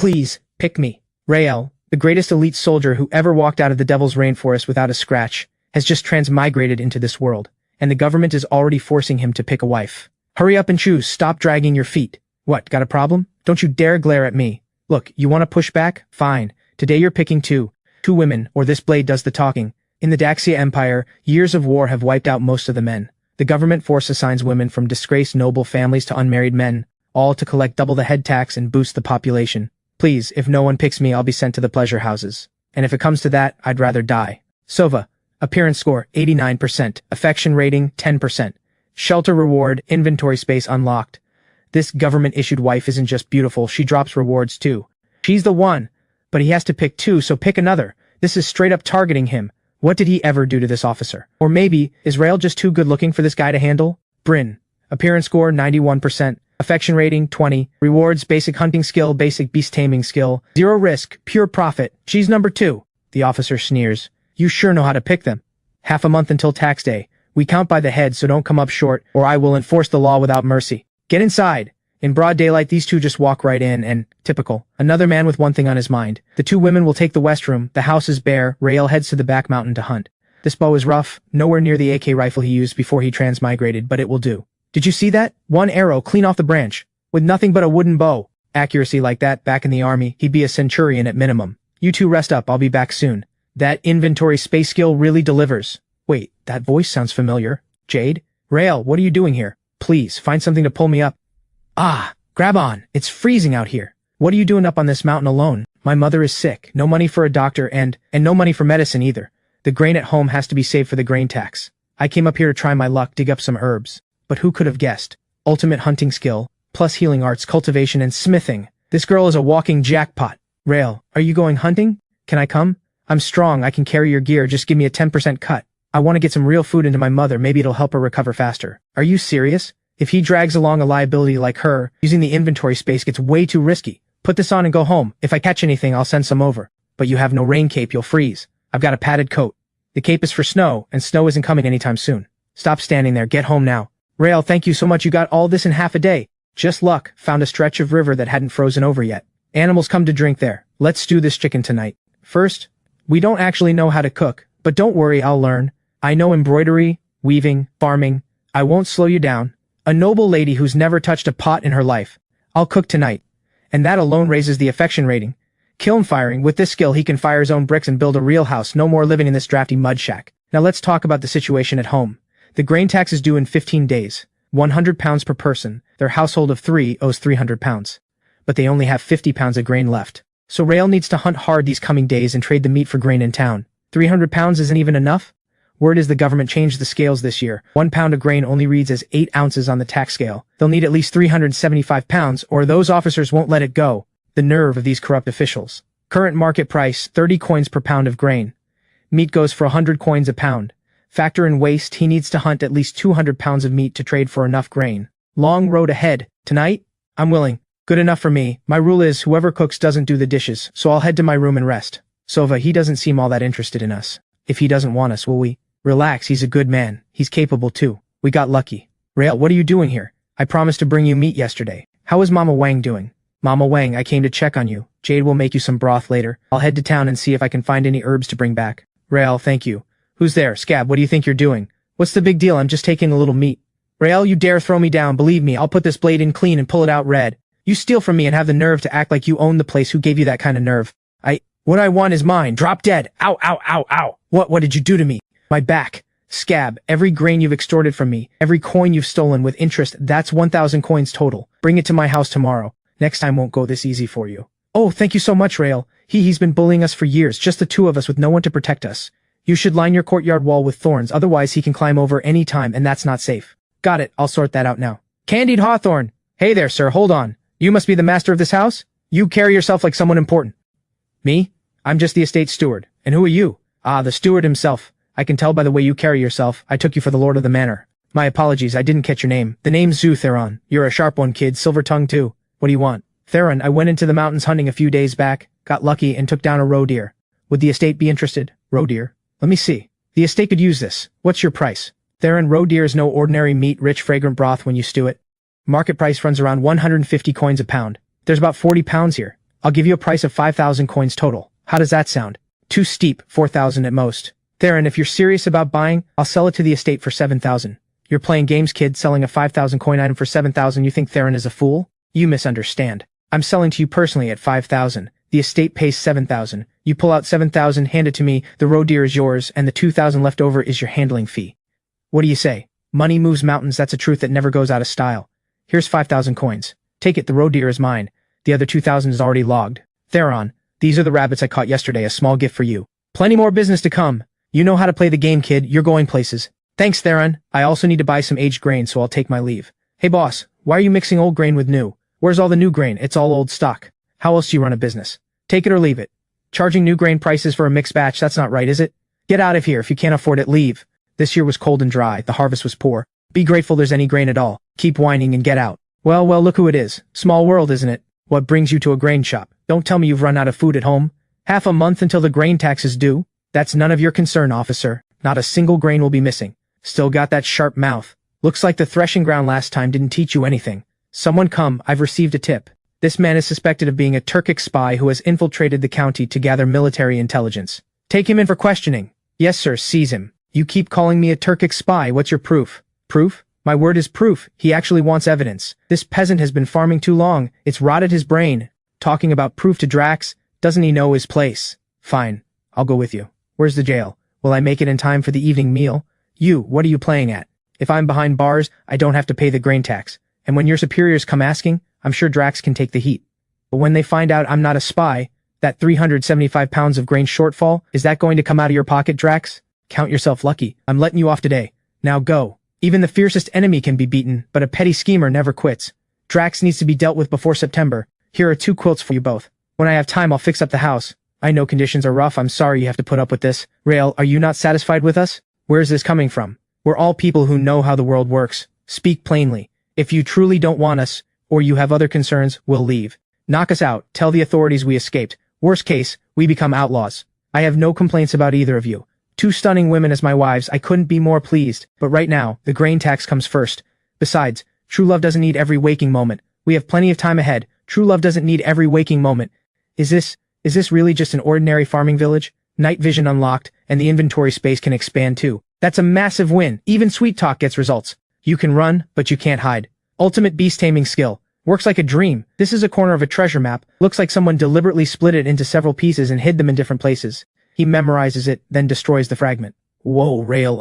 Please, pick me. Rael, the greatest elite soldier who ever walked out of the Devil's Rainforest without a scratch, has just transmigrated into this world, and the government is already forcing him to pick a wife. Hurry up and choose, stop dragging your feet. What, got a problem? Don't you dare glare at me. Look, you want to push back? Fine. Today you're picking two women, or this blade does the talking. In the Daxia Empire, years of war have wiped out most of the men. The government force assigns women from disgraced noble families to unmarried men, all to collect double the head tax and boost the population. Please, if no one picks me, I'll be sent to the pleasure houses. And if it comes to that, I'd rather die. Sova. Appearance score, 89%. Affection rating, 10%. Shelter reward, inventory space unlocked. This government-issued wife isn't just beautiful, she drops rewards too. She's the one. But he has to pick two, so pick another. This is straight up targeting him. What did he ever do to this officer? Or maybe, is Rael just too good looking for this guy to handle? Bryn. Appearance score, 91%. Affection rating, 20. Rewards, basic hunting skill, basic beast taming skill. Zero risk, pure profit. She's number 2. The officer sneers. You sure know how to pick them. Half a month until tax day. We count by the head, so don't come up short, or I will enforce the law without mercy. Get inside. In broad daylight, these two just walk right in and, typical, another man with one thing on his mind. The two women will take the west room, the house is bare, Rael heads to the back mountain to hunt. This bow is rough, nowhere near the AK rifle he used before he transmigrated, but it will do. Did you see that? One arrow clean off the branch, with nothing but a wooden bow. Accuracy like that, back in the army, he'd be a centurion at minimum. You two rest up, I'll be back soon. That inventory space skill really delivers. Wait, that voice sounds familiar. Jade? Rael, what are you doing here? Please, find something to pull me up. Ah, grab on, it's freezing out here. What are you doing up on this mountain alone? My mother is sick, no money for a doctor and no money for medicine either. The grain at home has to be saved for the grain tax. I came up here to try my luck, dig up some herbs. But who could have guessed? Ultimate hunting skill, plus healing arts, cultivation and smithing. This girl is a walking jackpot. Rael, are you going hunting? Can I come? I'm strong, I can carry your gear, just give me a 10% cut. I want to get some real food into my mother, maybe it'll help her recover faster. Are you serious? If he drags along a liability like her, using the inventory space gets way too risky. Put this on and go home. If I catch anything, I'll send some over. But you have no rain cape, you'll freeze. I've got a padded coat. The cape is for snow, and snow isn't coming anytime soon. Stop standing there, get home now. Rael, thank you so much, you got all this in half a day. Just luck, found a stretch of river that hadn't frozen over yet. Animals come to drink there. Let's stew this chicken tonight. First, we don't actually know how to cook, but don't worry, I'll learn. I know embroidery, weaving, farming. I won't slow you down. A noble lady who's never touched a pot in her life. I'll cook tonight. And that alone raises the affection rating. Kiln firing, with this skill he can fire his own bricks and build a real house, no more living in this drafty mud shack. Now let's talk about the situation at home. The grain tax is due in 15 days. 100 pounds per person. Their household of 3 owes 300 pounds. But they only have 50 pounds of grain left. So Rael needs to hunt hard these coming days and trade the meat for grain in town. 300 pounds isn't even enough? Word is the government changed the scales this year. 1 pound of grain only reads as 8 ounces on the tax scale. They'll need at least 375 pounds, or those officers won't let it go. The nerve of these corrupt officials. Current market price, 30 coins per pound of grain. Meat goes for 100 coins a pound. Factor in waste, he needs to hunt at least 200 pounds of meat to trade for enough grain. Long road ahead. Tonight? I'm willing. Good enough for me. My rule is whoever cooks doesn't do the dishes, so I'll head to my room and rest. Sova, he doesn't seem all that interested in us. If he doesn't want us, will we? Relax, he's a good man. He's capable too. We got lucky. Rael, what are you doing here? I promised to bring you meat yesterday. How is Mama Wang doing? Mama Wang, I came to check on you. Jade will make you some broth later. I'll head to town and see if I can find any herbs to bring back. Rael, thank you. Who's there? Scab, what do you think you're doing? What's the big deal? I'm just taking a little meat. Rael, you dare throw me down. Believe me, I'll put this blade in clean and pull it out red. You steal from me and have the nerve to act like you own the place. Who gave you that kind of nerve? What I want is mine. Drop dead. Ow, ow, ow, ow. What did you do to me? My back. Scab, every grain you've extorted from me, every coin you've stolen with interest, that's 1,000 coins total. Bring it to my house tomorrow. Next time won't go this easy for you. Oh, thank you so much, Rael. He's been bullying us for years, just the two of us with no one to protect us. You should line your courtyard wall with thorns, otherwise he can climb over any time and that's not safe. Got it, I'll sort that out now. Candied Hawthorne. Hey there, sir, hold on. You must be the master of this house? You carry yourself like someone important. Me? I'm just the estate steward. And who are you? Ah, the steward himself. I can tell by the way you carry yourself. I took you for the lord of the manor. My apologies, I didn't catch your name. The name's Zu Theron. You're a sharp one, kid. Silver tongue, too. What do you want? Theron, I went into the mountains hunting a few days back, got lucky, and took down a roe deer. Would the estate be interested? Roe deer? Let me see. The estate could use this. What's your price? Theron, roe deer is no ordinary meat, rich, fragrant broth when you stew it. Market price runs around 150 coins a pound. There's about 40 pounds here. I'll give you a price of 5,000 coins total. How does that sound? Too steep, 4,000 at most. Theron, if you're serious about buying, I'll sell it to the estate for 7,000. You're playing games, kid, selling a 5,000 coin item for 7,000. You think Theron is a fool? You misunderstand. I'm selling to you personally at 5,000. The estate pays 7,000. You pull out 7,000, hand it to me, the roe deer is yours, and the 2,000 left over is your handling fee. What do you say? Money moves mountains, that's a truth that never goes out of style. Here's 5,000 coins. Take it, the roe deer is mine. The other 2,000 is already logged. Theron, these are the rabbits I caught yesterday, a small gift for you. Plenty more business to come. You know how to play the game, kid, you're going places. Thanks, Theron. I also need to buy some aged grain, so I'll take my leave. Hey boss, why are you mixing old grain with new? Where's all the new grain? It's all old stock. How else do you run a business? Take it or leave it. Charging new grain prices for a mixed batch, that's not right, is it? Get out of here. If you can't afford it, leave. This year was cold and dry, the harvest was poor. Be grateful there's any grain at all. Keep whining and get out. Well, look who it is. Small world, isn't it? What brings you to a grain shop? Don't tell me you've run out of food at home. Half a month until the grain tax is due? That's none of your concern, officer. Not a single grain will be missing. Still got that sharp mouth. Looks like the threshing ground last time didn't teach you anything. Someone come, I've received a tip. This man is suspected of being a Turkic spy who has infiltrated the county to gather military intelligence. Take him in for questioning. Yes, sir, seize him. You keep calling me a Turkic spy, what's your proof? Proof? My word is proof. He actually wants evidence. This peasant has been farming too long. It's rotted his brain. Talking about proof to Drax, doesn't he know his place? Fine, I'll go with you. Where's the jail? Will I make it in time for the evening meal? You, what are you playing at? If I'm behind bars, I don't have to pay the grain tax. And when your superiors come asking, I'm sure Drax can take the heat. But when they find out I'm not a spy, that 375 pounds of grain shortfall, is that going to come out of your pocket, Drax? Count yourself lucky. I'm letting you off today. Now go. Even the fiercest enemy can be beaten, but a petty schemer never quits. Drax needs to be dealt with before September. Here are 2 quilts for you both. When I have time, I'll fix up the house. I know conditions are rough. I'm sorry you have to put up with this. Rael, are you not satisfied with us? Where's this coming from? We're all people who know how the world works. Speak plainly. If you truly don't want us, or you have other concerns, we'll leave. Knock us out. Tell the authorities we escaped. Worst case, we become outlaws. I have no complaints about either of you. 2 stunning women as my wives, I couldn't be more pleased. But right now, the grain tax comes first. Besides, true love doesn't need every waking moment. We have plenty of time ahead. True love doesn't need every waking moment. Is this really just an ordinary farming village? Night vision unlocked, and the inventory space can expand too. That's a massive win. Even sweet talk gets results. You can run, but you can't hide. Ultimate beast taming skill. Works like a dream. This is a corner of a treasure map. Looks like someone deliberately split it into several pieces and hid them in different places. He memorizes it, then destroys the fragment. Whoa, Rael,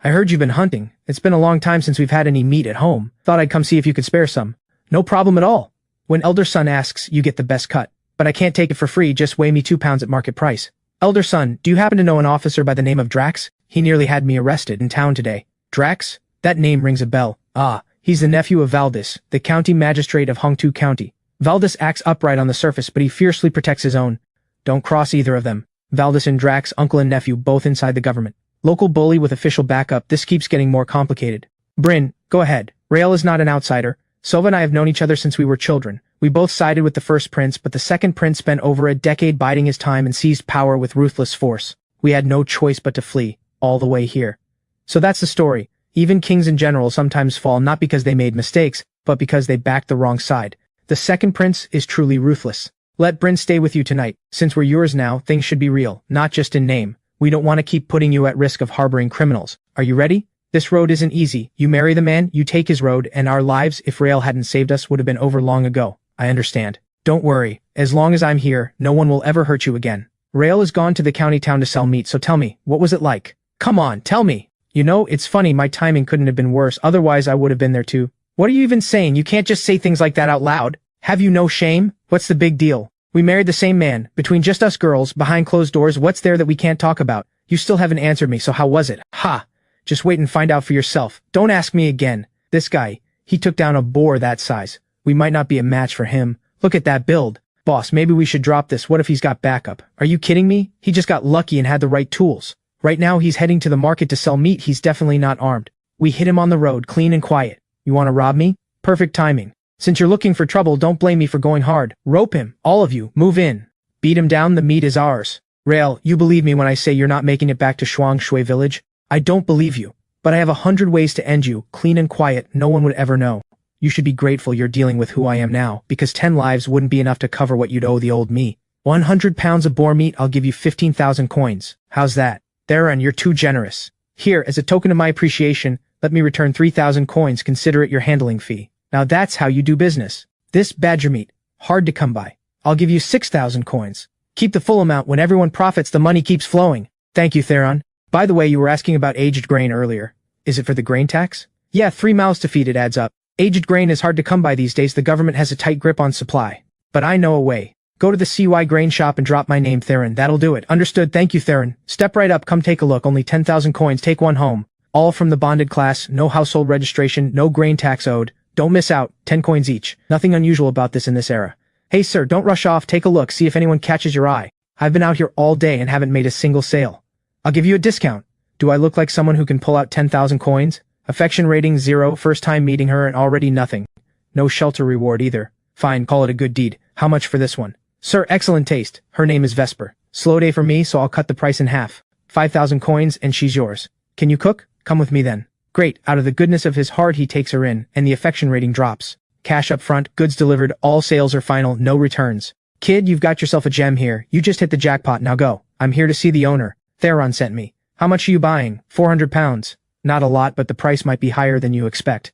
I heard you've been hunting. It's been a long time since we've had any meat at home. Thought I'd come see if you could spare some. No problem at all. When elder son asks, you get the best cut. But I can't take it for free, just weigh me 2 pounds at market price. Elder son, do you happen to know an officer by the name of Drax? He nearly had me arrested in town today. Drax? That name rings a bell. Ah, he's the nephew of Valdis, the county magistrate of Hongtu County. Valdis acts upright on the surface, but he fiercely protects his own. Don't cross either of them. Valdis and Drax, uncle and nephew, both inside the government. Local bully with official backup, this keeps getting more complicated. Bryn, go ahead. Rael is not an outsider. Sova and I have known each other since we were children. We both sided with the first prince, but the second prince spent over a decade biding his time and seized power with ruthless force. We had no choice but to flee, all the way here. So that's the story. Even kings in general sometimes fall not because they made mistakes, but because they backed the wrong side. The second prince is truly ruthless. Let Bryn stay with you tonight. Since we're yours now, things should be real, not just in name. We don't want to keep putting you at risk of harboring criminals. Are you ready? This road isn't easy. You marry the man, you take his road, and our lives, if Rael hadn't saved us, would have been over long ago. I understand. Don't worry. As long as I'm here, no one will ever hurt you again. Rael has gone to the county town to sell meat, so tell me, what was it like? Come on, tell me. You know, it's funny, my timing couldn't have been worse, otherwise I would have been there too. What are you even saying? You can't just say things like that out loud. Have you no shame? What's the big deal? We married the same man, between just us girls, behind closed doors. What's there that we can't talk about? You still haven't answered me, so how was it? Ha! Just wait and find out for yourself. Don't ask me again. This guy, he took down a boar that size. We might not be a match for him. Look at that build. Boss, maybe we should drop this. What if he's got backup? Are you kidding me? He just got lucky and had the right tools. Right now he's heading to the market to sell meat. He's definitely not armed. We hit him on the road, clean and quiet. You want to rob me? Perfect timing. Since you're looking for trouble, don't blame me for going hard. Rope him. All of you. Move in. Beat him down. The meat is ours. Rael, you believe me when I say you're not making it back to Shuang Shui village? I don't believe you. But I have 100 ways to end you, clean and quiet, no one would ever know. You should be grateful you're dealing with who I am now, because 10 lives wouldn't be enough to cover what you'd owe the old me. 100 pounds of boar meat, I'll give you 15,000 coins. How's that? Theron, you're too generous. Here, as a token of my appreciation, let me return 3,000 coins, consider it your handling fee. Now that's how you do business. This badger meat, hard to come by. I'll give you 6,000 coins. Keep the full amount. When everyone profits, the money keeps flowing. Thank you, Theron. By the way, you were asking about aged grain earlier. Is it for the grain tax? Yeah, 3 mouths to feed it adds up. Aged grain is hard to come by these days. The government has a tight grip on supply. But I know a way. Go to the CY grain shop and drop my name, Theron. That'll do it. Understood. Thank you, Theron. Step right up. Come take a look. Only 10,000 coins. Take one home. All from the bonded class. No household registration. No grain tax owed. Don't miss out. 10 coins each. Nothing unusual about this in this era. Hey sir, don't rush off. Take a look. See if anyone catches your eye. I've been out here all day and haven't made a single sale. I'll give you a discount. Do I look like someone who can pull out 10,000 coins? Affection rating 0. First time meeting her and already nothing. No shelter reward either. Fine, call it a good deed. How much for this one? Sir, excellent taste. Her name is Vesper. Slow day for me, so I'll cut the price in half. 5,000 coins and she's yours. Can you cook? Come with me then. Great. Out of the goodness of his heart he takes her in, and the affection rating drops. Cash up front, goods delivered, all sales are final, no returns. Kid, you've got yourself a gem here. You just hit the jackpot, now go. I'm here to see the owner. Theron sent me. How much are you buying? 400 pounds. Not a lot, but the price might be higher than you expect.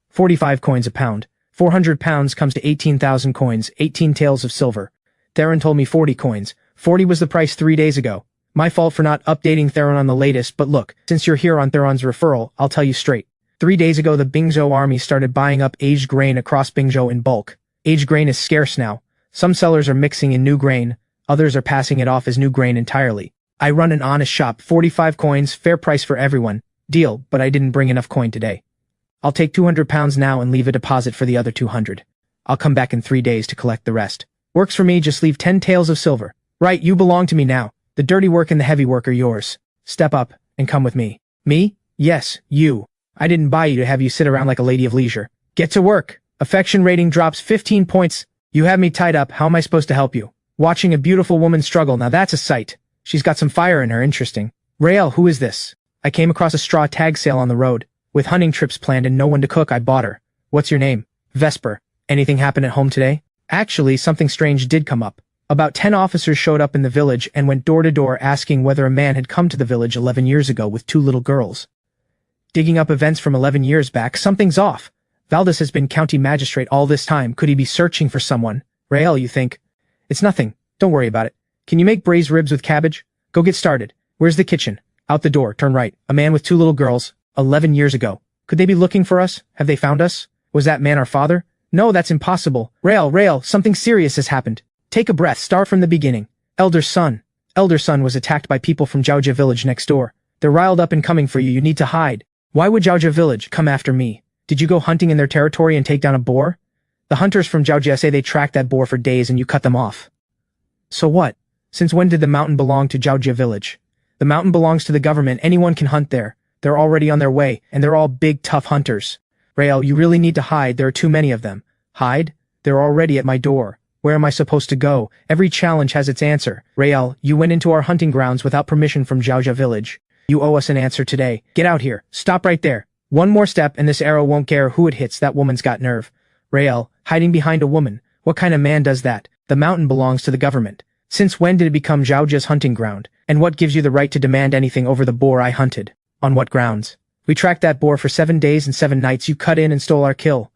45 coins a pound. 400 pounds comes to 18,000 coins, 18 taels of silver. Theron told me 40 coins. 40 was the price 3 days ago. My fault for not updating Theron on the latest, but look, since you're here on Theron's referral, I'll tell you straight. 3 days ago the Bingzhou army started buying up aged grain across Bingzhou in bulk. Aged grain is scarce now. Some sellers are mixing in new grain, others are passing it off as new grain entirely. I run an honest shop, 45 coins, fair price for everyone. Deal, but I didn't bring enough coin today. I'll take 200 pounds now and leave a deposit for the other 200. I'll come back in 3 days to collect the rest. Works for me, just leave 10 taels of silver. Right, you belong to me now. The dirty work and the heavy work are yours. Step up and come with me. Me? Yes, you. I didn't buy you to have you sit around like a lady of leisure. Get to work. Affection rating drops 15 points. You have me tied up, how am I supposed to help you? Watching a beautiful woman struggle, now that's a sight. She's got some fire in her, interesting. Rael, who is this? I came across a straw tag sale on the road. With hunting trips planned and no one to cook, I bought her. What's your name? Vesper. Anything happen at home today? Actually, something strange did come up. About 10 officers showed up in the village and went door to door asking whether a man had come to the village 11 years ago with 2 little girls. Digging up events from 11 years back, something's off. Valdez has been county magistrate all this time. Could he be searching for someone? Rael, you think? It's nothing. Don't worry about it. Can you make braised ribs with cabbage? Go get started. Where's the kitchen? Out the door, turn right. A man with 2 little girls, 11 years ago. Could they be looking for us? Have they found us? Was that man our father? No, that's impossible. Rael, something serious has happened. Take a breath, start from the beginning. Elder son. Elder son was attacked by people from Jiaojia village next door. They're riled up and coming for you, you need to hide. Why would Jiaojia village come after me? Did you go hunting in their territory and take down a boar? The hunters from Jiaojia say they tracked that boar for days and you cut them off. So what? Since when did the mountain belong to Jiaojia village? The mountain belongs to the government, anyone can hunt there. They're already on their way, and they're all big, tough hunters. Rael, you really need to hide, there are too many of them. Hide? They're already at my door. Where am I supposed to go? Every challenge has its answer. Rael, you went into our hunting grounds without permission from Jiaojia village. You owe us an answer today. Get out here. Stop right there. One more step and this arrow won't care who it hits, that woman's got nerve. Rael, hiding behind a woman. What kind of man does that? The mountain belongs to the government. Since when did it become Jiaojia's hunting ground? And what gives you the right to demand anything over the boar I hunted? On what grounds? We tracked that boar for 7 days and 7 nights. You cut in and stole our kill.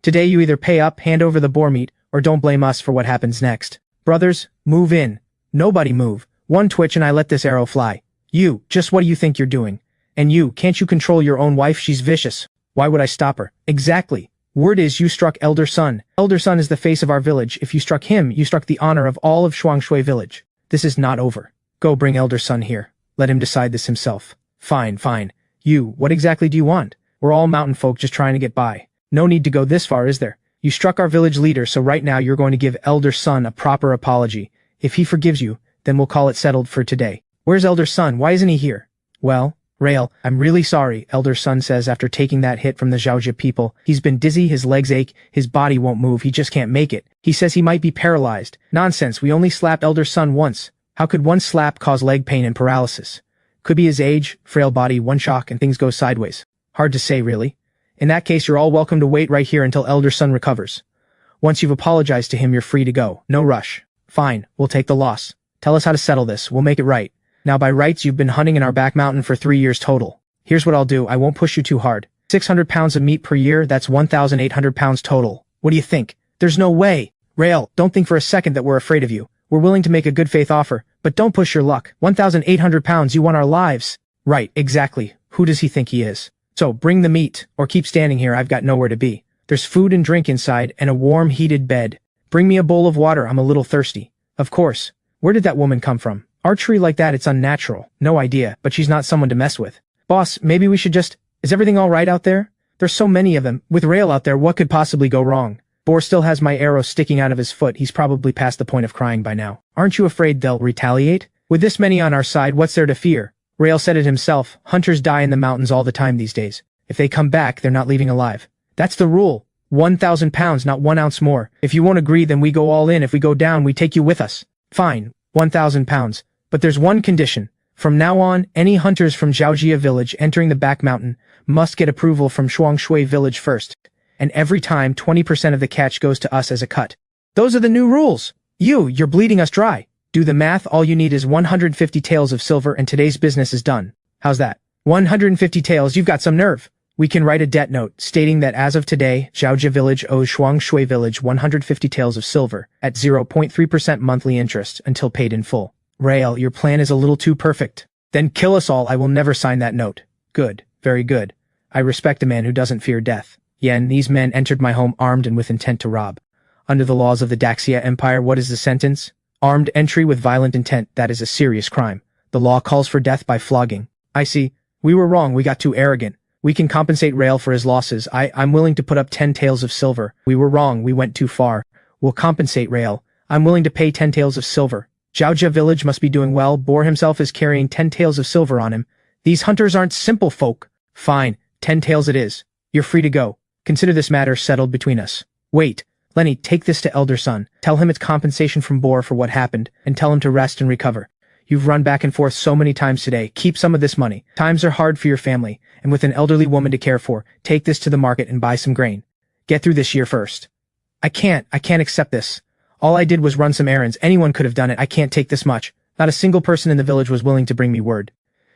Today you either pay up, hand over the boar meat, or don't blame us for what happens next. Brothers, move in. Nobody move. One twitch and I let this arrow fly. You, just what do you think you're doing? And you, can't you control your own wife? She's vicious. Why would I stop her? Exactly. Word is you struck Elder Sun. Elder Sun is the face of our village. If you struck him, you struck the honor of all of Shuangshui village. This is not over. Go bring Elder Sun here. Let him decide this himself. Fine. You, what exactly do you want? We're all mountain folk just trying to get by. No need to go this far, is there? You struck our village leader, so right now you're going to give Elder Sun a proper apology. If he forgives you, then we'll call it settled for today. Where's Elder Sun? Why isn't he here? Well, Rael, I'm really sorry, Elder Sun says after taking that hit from the Jiaojia people. He's been dizzy, his legs ache, his body won't move, he just can't make it. He says he might be paralyzed. Nonsense, we only slapped Elder Sun once. How could one slap cause leg pain and paralysis? Could be his age, frail body, one shock and things go sideways. Hard to say, really. In that case, you're all welcome to wait right here until Elder Son recovers. Once you've apologized to him, you're free to go. No rush. Fine, we'll take the loss. Tell us how to settle this. We'll make it right. Now by rights, you've been hunting in our back mountain for 3 years total. Here's what I'll do. I won't push you too hard. 600 pounds of meat per year, that's 1,800 pounds total. What do you think? There's no way. Rael, don't think for a second that we're afraid of you. We're willing to make a good faith offer, but don't push your luck. 1,800 pounds, you want our lives. Right, exactly. Who does he think he is? So, bring the meat, or keep standing here, I've got nowhere to be. There's food and drink inside, and a warm, heated bed. Bring me a bowl of water, I'm a little thirsty. Of course. Where did that woman come from? Archery like that, it's unnatural. No idea, but she's not someone to mess with. Boss, maybe we should just... Is everything alright out there? There's so many of them. With Rael out there, what could possibly go wrong? Boar still has my arrow sticking out of his foot. He's probably past the point of crying by now. Aren't you afraid they'll retaliate? With this many on our side, what's there to fear? Rael said it himself. Hunters die in the mountains all the time these days. If they come back, they're not leaving alive. That's the rule. 1,000 pounds, not 1 ounce more. If you won't agree, then we go all in. If we go down, we take you with us. Fine, 1,000 pounds. But there's one condition. From now on, any hunters from Zhaojia village entering the back mountain must get approval from Shuangshui village first. And every time, 20% of the catch goes to us as a cut. Those are the new rules. You're bleeding us dry. Do the math, all you need is 150 taels of silver and today's business is done. How's that? 150 taels, you've got some nerve. We can write a debt note stating that as of today, Zhaojia village owes Shuangshui village 150 taels of silver at 0.3% monthly interest until paid in full. Rael, your plan is a little too perfect. Then kill us all, I will never sign that note. Good, very good. I respect a man who doesn't fear death. Yen, these men entered my home armed and with intent to rob. Under the laws of the Daxia Empire, what is the sentence? Armed entry with violent intent, that is a serious crime. The law calls for death by flogging. I see. We were wrong, we got too arrogant. We can compensate Rael for his losses. I'm willing to put up 10 taels of silver. We were wrong, we went too far. We'll compensate Rael. I'm willing to pay 10 taels of silver. Zhaojia village must be doing well. Boar himself is carrying 10 taels of silver on him. These hunters aren't simple folk. Fine, 10 taels it is. You're free to go. Consider this matter settled between us. Wait, Lenny, take this to Elder Son. Tell him it's compensation from Boar for what happened, and tell him to rest and recover. You've run back and forth so many times today. Keep some of this money. Times are hard for your family, and with an elderly woman to care for, take this to the market and buy some grain. Get through this year first. I can't accept this. All I did was run some errands. Anyone could have done it. I can't take this much. Not a single person in the village was willing to bring me word.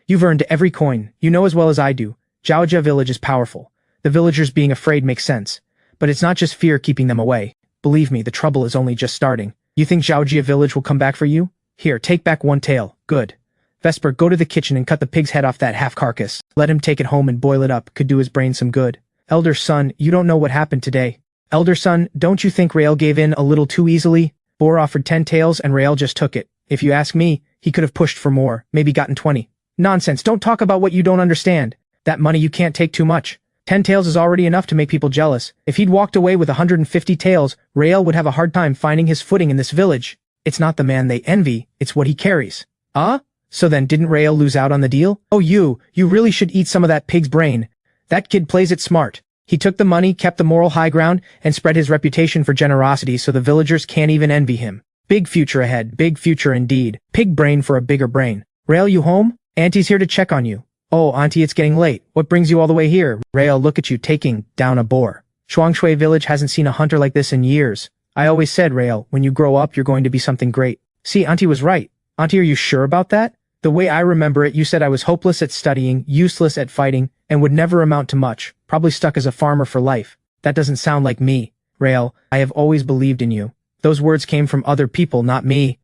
You've earned every coin. You know as well as I do. Zhaojia village is powerful. The villagers being afraid makes sense. But it's not just fear keeping them away. Believe me, the trouble is only just starting. You think Zhaojia village will come back for you? Here, take back 1 tael. Good. Vesper, go to the kitchen and cut the pig's head off that half-carcass. Let him take it home and boil it up. Could do his brain some good. Elder Son, you don't know what happened today. Elder Son, don't you think Rael gave in a little too easily? Boar offered 10 taels and Rael just took it. If you ask me, he could have pushed for more, maybe gotten 20. Nonsense, don't talk about what you don't understand. That money you can't take too much. 10 taels is already enough to make people jealous. If he'd walked away with 150 taels, Rael would have a hard time finding his footing in this village. It's not the man they envy, it's what he carries. So then didn't Rael lose out on the deal? Oh you really should eat some of that pig's brain. That kid plays it smart. He took the money, kept the moral high ground, and spread his reputation for generosity so the villagers can't even envy him. Big future ahead, big future indeed. Pig brain for a bigger brain. Rael, you home? Auntie's here to check on you. Oh, Auntie, it's getting late. What brings you all the way here? Rael, look at you taking down a boar. Shuangshui village hasn't seen a hunter like this in years. I always said, Rael, when you grow up, you're going to be something great. See, Auntie was right. Auntie, are you sure about that? The way I remember it, you said I was hopeless at studying, useless at fighting, and would never amount to much, probably stuck as a farmer for life. That doesn't sound like me. Rael, I have always believed in you. Those words came from other people, not me.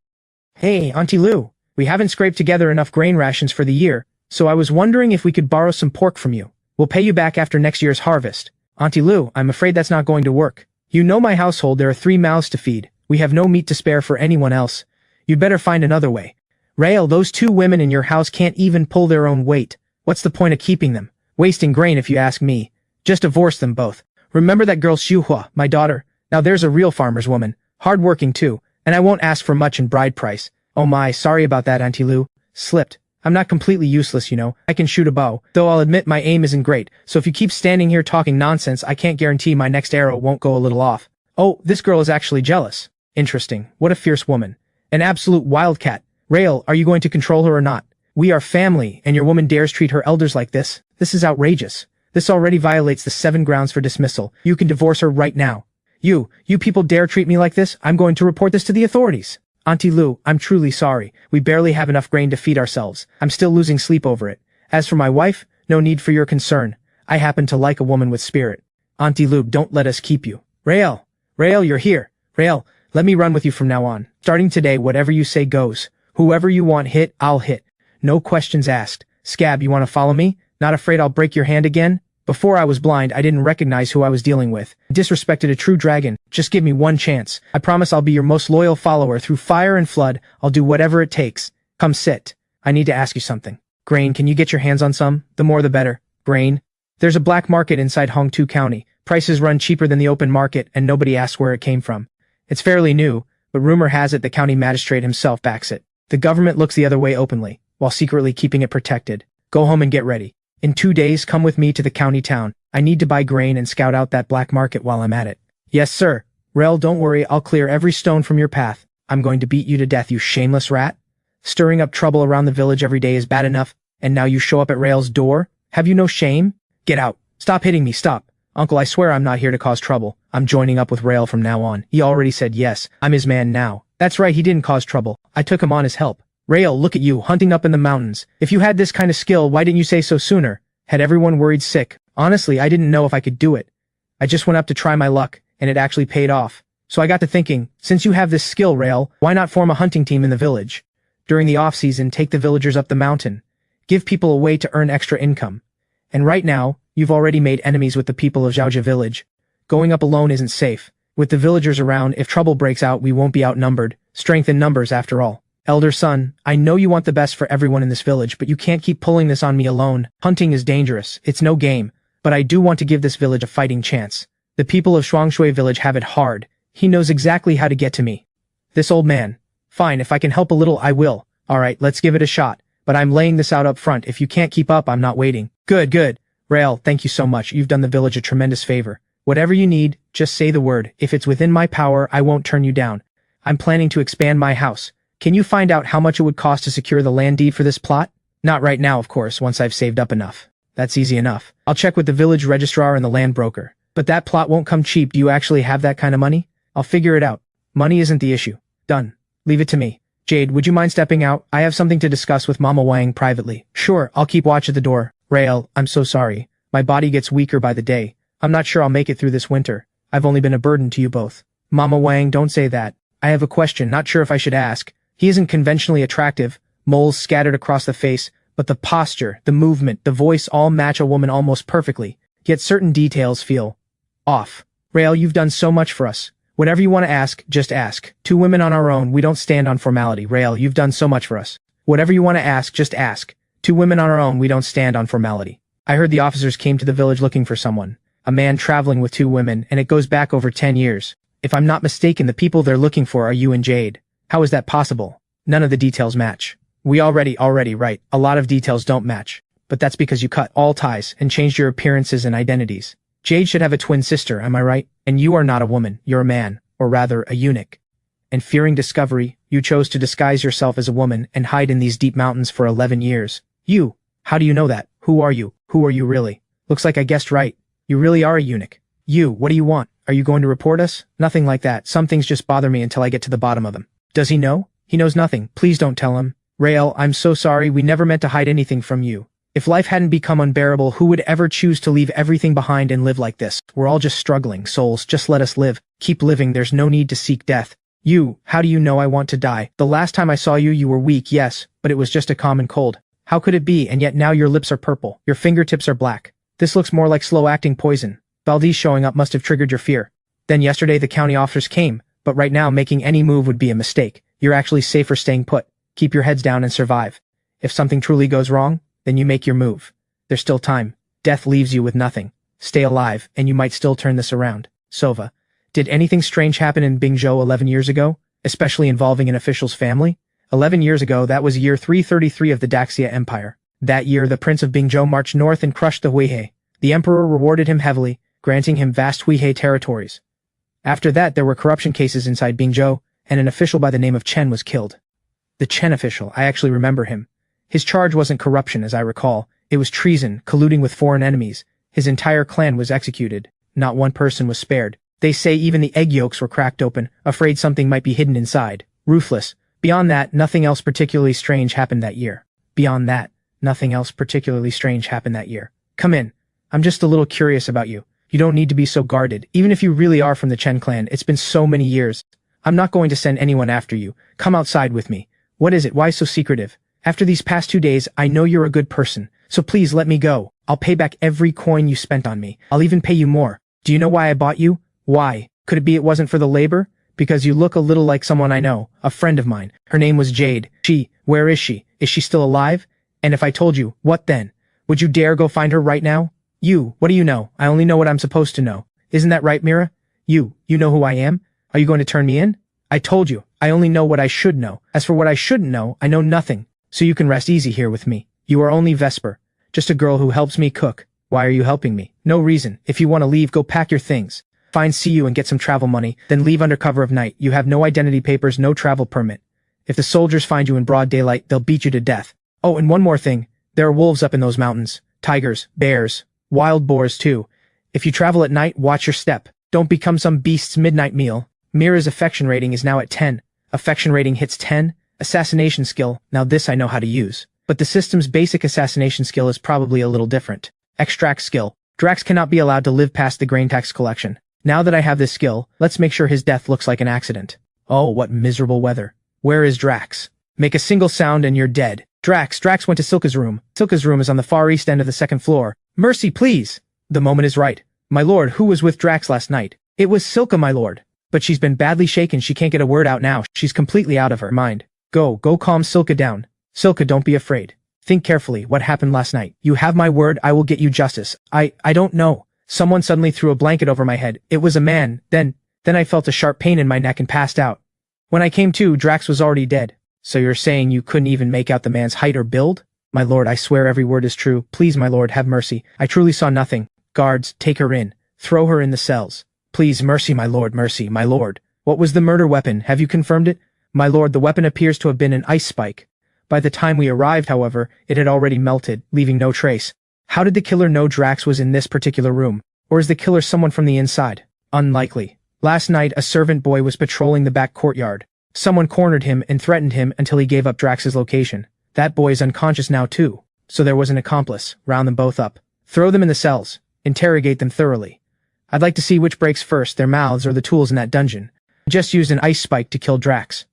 Hey, Auntie Lou, we haven't scraped together enough grain rations for the year, so I was wondering if we could borrow some pork from you. We'll pay you back after next year's harvest. Auntie Lou, I'm afraid that's not going to work. You know my household, there are 3 mouths to feed. We have no meat to spare for anyone else. You'd better find another way. Rael, those 2 women in your house can't even pull their own weight. What's the point of keeping them? Wasting grain if you ask me. Just divorce them both. Remember that girl Xiuhua, my daughter? Now there's a real farmer's woman. Hard-working too, and I won't ask for much in bride price. Oh my, sorry about that, Auntie Lou. Slipped. I'm not completely useless, you know. I can shoot a bow, though I'll admit my aim isn't great, so if you keep standing here talking nonsense, I can't guarantee my next arrow won't go a little off. Oh, this girl is actually jealous. Interesting. What a fierce woman. An absolute wildcat. Rael, are you going to control her or not? We are family, and your woman dares treat her elders like this. This is outrageous. This already violates the 7 grounds for dismissal. You can divorce her right now. You people dare treat me like this? I'm going to report this to the authorities. Auntie Lou, I'm truly sorry. We barely have enough grain to feed ourselves. I'm still losing sleep over it. As for my wife, no need for your concern. I happen to like a woman with spirit. Auntie Lou, don't let us keep you. Rael, you're here. Rael, let me run with you from now on. Starting today, whatever you say goes. Whoever you want hit, I'll hit. No questions asked. Scab, you want to follow me? Not afraid I'll break your hand again? Before I was blind, I didn't recognize who I was dealing with. Disrespected a true dragon. Just give me one chance. I promise I'll be your most loyal follower through fire and flood. I'll do whatever it takes. Come sit. I need to ask you something. Grain, can you get your hands on some? The more the better. Grain? There's a black market inside Hongtu County. Prices run cheaper than the open market and nobody asks where it came from. It's fairly new, but rumor has it the county magistrate himself backs it. The government looks the other way openly, while secretly keeping it protected. Go home and get ready. In 2 days, come with me to the county town. I need to buy grain and scout out that black market while I'm at it. Yes, sir. Rel, don't worry, I'll clear every stone from your path. I'm going to beat you to death, you shameless rat. Stirring up trouble around the village every day is bad enough, and now you show up at Rael's door? Have you no shame? Get out. Stop hitting me, stop. Uncle, I swear I'm not here to cause trouble. I'm joining up with Rael from now on. He already said yes. I'm his man now. That's right, he didn't cause trouble. I took him on as help. Rael, look at you, hunting up in the mountains. If you had this kind of skill, why didn't you say so sooner? Had everyone worried sick. Honestly, I didn't know if I could do it. I just went up to try my luck, and it actually paid off. So I got to thinking, since you have this skill, Rael, why not form a hunting team in the village? During the off-season, take the villagers up the mountain. Give people a way to earn extra income. And right now, you've already made enemies with the people of Zhaozha village. Going up alone isn't safe. With the villagers around, if trouble breaks out, we won't be outnumbered. Strength in numbers, after all. Elder son, I know you want the best for everyone in this village, but you can't keep pulling this on me alone. Hunting is dangerous. It's no game. But I do want to give this village a fighting chance. The people of Shuangshui village have it hard. He knows exactly how to get to me. This old man. Fine, if I can help a little, I will. Alright, let's give it a shot. But I'm laying this out up front. If you can't keep up, I'm not waiting. Good. Rael, thank you so much. You've done the village a tremendous favor. Whatever you need, just say the word. If it's within my power, I won't turn you down. I'm planning to expand my house. Can you find out how much it would cost to secure the land deed for this plot? Not right now, of course, once I've saved up enough. That's easy enough. I'll check with the village registrar and the land broker. But that plot won't come cheap. Do you actually have that kind of money? I'll figure it out. Money isn't the issue. Done. Leave it to me. Jade, would you mind stepping out? I have something to discuss with Mama Wang privately. Sure, I'll keep watch at the door. Rael, I'm so sorry. My body gets weaker by the day. I'm not sure I'll make it through this winter. I've only been a burden to you both. Mama Wang, don't say that. I have a question, not sure if I should ask. He isn't conventionally attractive, moles scattered across the face, but the posture, the movement, the voice all match a woman almost perfectly. Yet certain details feel off. Rael, you've done so much for us. Whatever you want to ask, just ask. 2 women on our own, we don't stand on formality. Rael, you've done so much for us. Whatever you want to ask, just ask. 2 women on our own, we don't stand on formality. I heard the officers came to the village looking for someone. A man traveling with 2 women, and it goes back over 10 years. If I'm not mistaken, the people they're looking for are you and Jade. How is that possible? None of the details match. We already, right. A lot of details don't match. But that's because you cut all ties and changed your appearances and identities. Jade should have a twin sister, am I right? And you are not a woman, you're a man, or rather, a eunuch. And fearing discovery, you chose to disguise yourself as a woman and hide in these deep mountains for 11 years. You! How do you know that? Who are you? Who are you really? Looks like I guessed right. You really are a eunuch. You, what do you want? Are you going to report us? Nothing like that. Some things just bother me until I get to the bottom of them. Does he know? He knows nothing. Please don't tell him. Rael, I'm so sorry. We never meant to hide anything from you. If life hadn't become unbearable, who would ever choose to leave everything behind and live like this? We're all just struggling souls. Just let us live. Keep living. There's no need to seek death. You, how do you know I want to die? The last time I saw you, you were weak, yes, but it was just a common cold. How could it be? And yet now your lips are purple. Your fingertips are black. This looks more like slow-acting poison. Valdez showing up must have triggered your fear. Then yesterday the county officers came, but right now making any move would be a mistake. You're actually safer staying put. Keep your heads down and survive. If something truly goes wrong, then you make your move. There's still time. Death leaves you with nothing. Stay alive, and you might still turn this around. Sova. Did anything strange happen in Bingzhou 11 years ago? Especially involving an official's family? 11 years ago, that was year 333 of the Daxia Empire. That year, the Prince of Bingzhou marched north and crushed the Huihe. The Emperor rewarded him heavily, granting him vast Huihe territories. After that, there were corruption cases inside Bingzhou, and an official by the name of Chen was killed. The Chen official, I actually remember him. His charge wasn't corruption, as I recall. It was treason, colluding with foreign enemies. His entire clan was executed. Not one person was spared. They say even the egg yolks were cracked open, afraid something might be hidden inside. Ruthless. Beyond that, nothing else particularly strange happened that year. Beyond that, nothing else particularly strange happened that year. Come in. I'm just a little curious about you. You don't need to be so guarded. Even if you really are from the Chen clan, it's been so many years. I'm not going to send anyone after you. Come outside with me. What is it? Why so secretive? After these past 2 days, I know you're a good person. So please let me go. I'll pay back every coin you spent on me. I'll even pay you more. Do you know why I bought you? Why? Could it be it wasn't for the labor? Because you look a little like someone I know, a friend of mine. Her name was Jade. Where is she? Is she still alive? And if I told you, what then? Would you dare go find her right now? What do you know? I only know what I'm supposed to know. Isn't that right, Mira? You know who I am? Are you going to turn me in? I told you, I only know what I should know. As for what I shouldn't know, I know nothing. So you can rest easy here with me. You are only Vesper. Just a girl who helps me cook. Why are you helping me? No reason. If you want to leave, go pack your things. Fine, see you and get some travel money, then leave under cover of night. You have no identity papers, no travel permit. If the soldiers find you in broad daylight, they'll beat you to death. Oh, and one more thing. There are wolves up in those mountains. Tigers, bears, wild boars too. If you travel at night, watch your step. Don't become some beast's midnight meal. Mira's affection rating is now at 10. Affection rating hits 10. Assassination skill, now this I know how to use. But the system's basic assassination skill is probably a little different. Extract skill. Drax cannot be allowed to live past the grain tax collection. Now that I have this skill, let's make sure his death looks like an accident. Oh, what miserable weather. Where is Drax? Make a single sound and you're dead. Drax went to Silka's room. Silka's room is on the far east end of the second floor. Mercy, please! The moment is right. My lord, who was with Drax last night? It was Silka, my lord. But she's been badly shaken, she can't get a word out now. She's completely out of her mind. Go calm Silka down. Silka, don't be afraid. Think carefully, what happened last night? You have my word, I will get you justice. I don't know. Someone suddenly threw a blanket over my head. It was a man. Then I felt a sharp pain in my neck and passed out. When I came to, Drax was already dead. So you're saying you couldn't even make out the man's height or build? My lord, I swear every word is true. Please, my lord, have mercy. I truly saw nothing. Guards, take her in. Throw her in the cells. Please, mercy, my lord, mercy, my lord. What was the murder weapon? Have you confirmed it? My lord, the weapon appears to have been an ice spike. By the time we arrived, however, it had already melted, leaving no trace. How did the killer know Drax was in this particular room? Or is the killer someone from the inside? Unlikely. Last night, a servant boy was patrolling the back courtyard. Someone cornered him and threatened him until he gave up Drax's location. That boy is unconscious now too. So there was an accomplice. Round them both up. Throw them in the cells. Interrogate them thoroughly. I'd like to see which breaks first, their mouths or the tools in that dungeon. I just used an ice spike to kill Drax.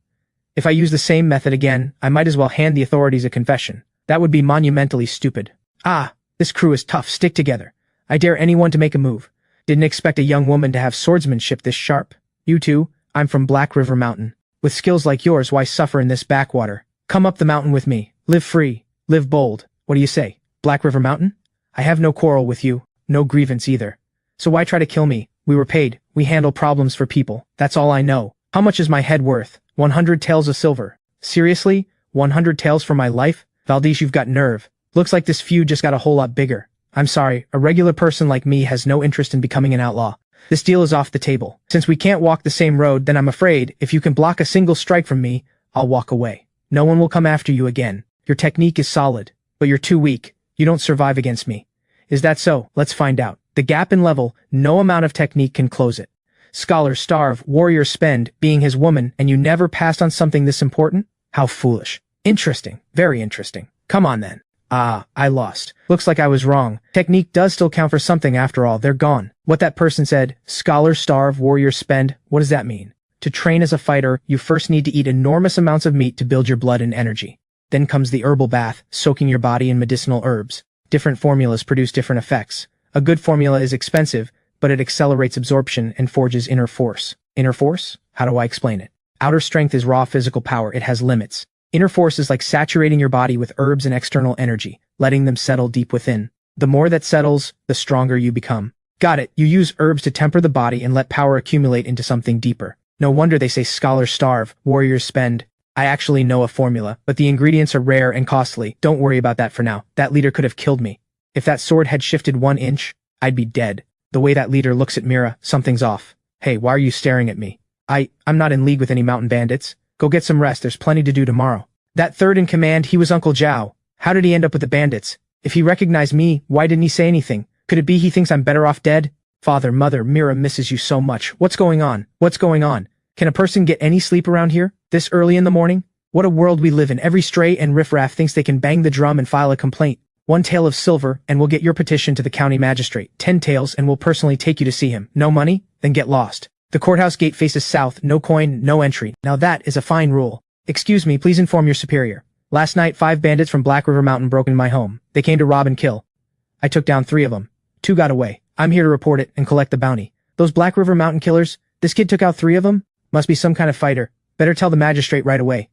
If I use the same method again, I might as well hand the authorities a confession. That would be monumentally stupid. Ah, this crew is tough. Stick together. I dare anyone to make a move. Didn't expect a young woman to have swordsmanship this sharp. You two, I'm from Black River Mountain. With skills like yours, why suffer in this backwater? Come up the mountain with me. Live free. Live bold. What do you say? Black River Mountain? I have no quarrel with you. No grievance either. So why try to kill me? We were paid. We handle problems for people. That's all I know. How much is my head worth? 100 taels of silver. Seriously? 100 taels for my life? Valdez, you've got nerve. Looks like this feud just got a whole lot bigger. I'm sorry, a regular person like me has no interest in becoming an outlaw. This deal is off the table. Since we can't walk the same road, then I'm afraid, if you can block a single strike from me, I'll walk away. No one will come after you again. Your technique is solid, but you're too weak. You don't survive against me. Is that so? Let's find out. The gap in level, no amount of technique can close it. Scholars starve, warriors spend, being his woman, and you never passed on something this important? How foolish. Interesting. Very interesting. Come on then. Ah, I lost. Looks like I was wrong. Technique does still count for something after all. They're gone. What that person said, scholars starve, warriors spend, what does that mean? To train as a fighter, you first need to eat enormous amounts of meat to build your blood and energy. Then comes the herbal bath, soaking your body in medicinal herbs. Different formulas produce different effects. A good formula is expensive, but it accelerates absorption and forges inner force. Inner force? How do I explain it? Outer strength is raw physical power. It has limits. Inner force is like saturating your body with herbs and external energy, letting them settle deep within. The more that settles, the stronger you become. Got it. You use herbs to temper the body and let power accumulate into something deeper. No wonder they say scholars starve, warriors spend. I actually know a formula, but the ingredients are rare and costly. Don't worry about that for now. That leader could have killed me. If that sword had shifted 1 inch, I'd be dead. The way that leader looks at Mira, something's off. Hey, why are you staring at me? I'm not in league with any mountain bandits. Go get some rest, there's plenty to do tomorrow. That third in command, he was Uncle Zhao. How did he end up with the bandits? If he recognized me, why didn't he say anything? Could it be he thinks I'm better off dead? Father, mother, Mira misses you so much. What's going on? What's going on? Can a person get any sleep around here? This early in the morning? What a world we live in. Every stray and riffraff thinks they can bang the drum and file a complaint. 1 tael of silver, and we'll get your petition to the county magistrate. 10 taels, and we'll personally take you to see him. No money? Then get lost. The courthouse gate faces south. No coin, no entry. Now that is a fine rule. Excuse me, please inform your superior. Last night, 5 bandits from Black River Mountain broke into my home. They came to rob and kill. I took down 3 of them. 2 got away. I'm here to report it and collect the bounty. Those Black River Mountain killers, this kid took out 3 of them? Must be some kind of fighter. Better tell the magistrate right away.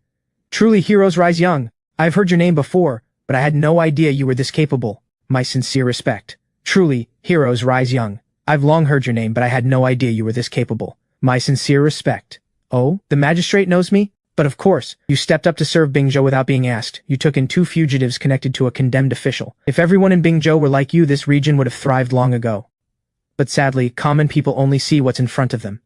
Truly heroes rise young. I've heard your name before, but I had no idea you were this capable. My sincere respect. Truly, heroes rise young. I've long heard your name, but I had no idea you were this capable. My sincere respect. Oh, the magistrate knows me? But of course, you stepped up to serve Bingzhou without being asked. You took in 2 fugitives connected to a condemned official. If everyone in Bingzhou were like you, this region would have thrived long ago. But sadly, common people only see what's in front of them.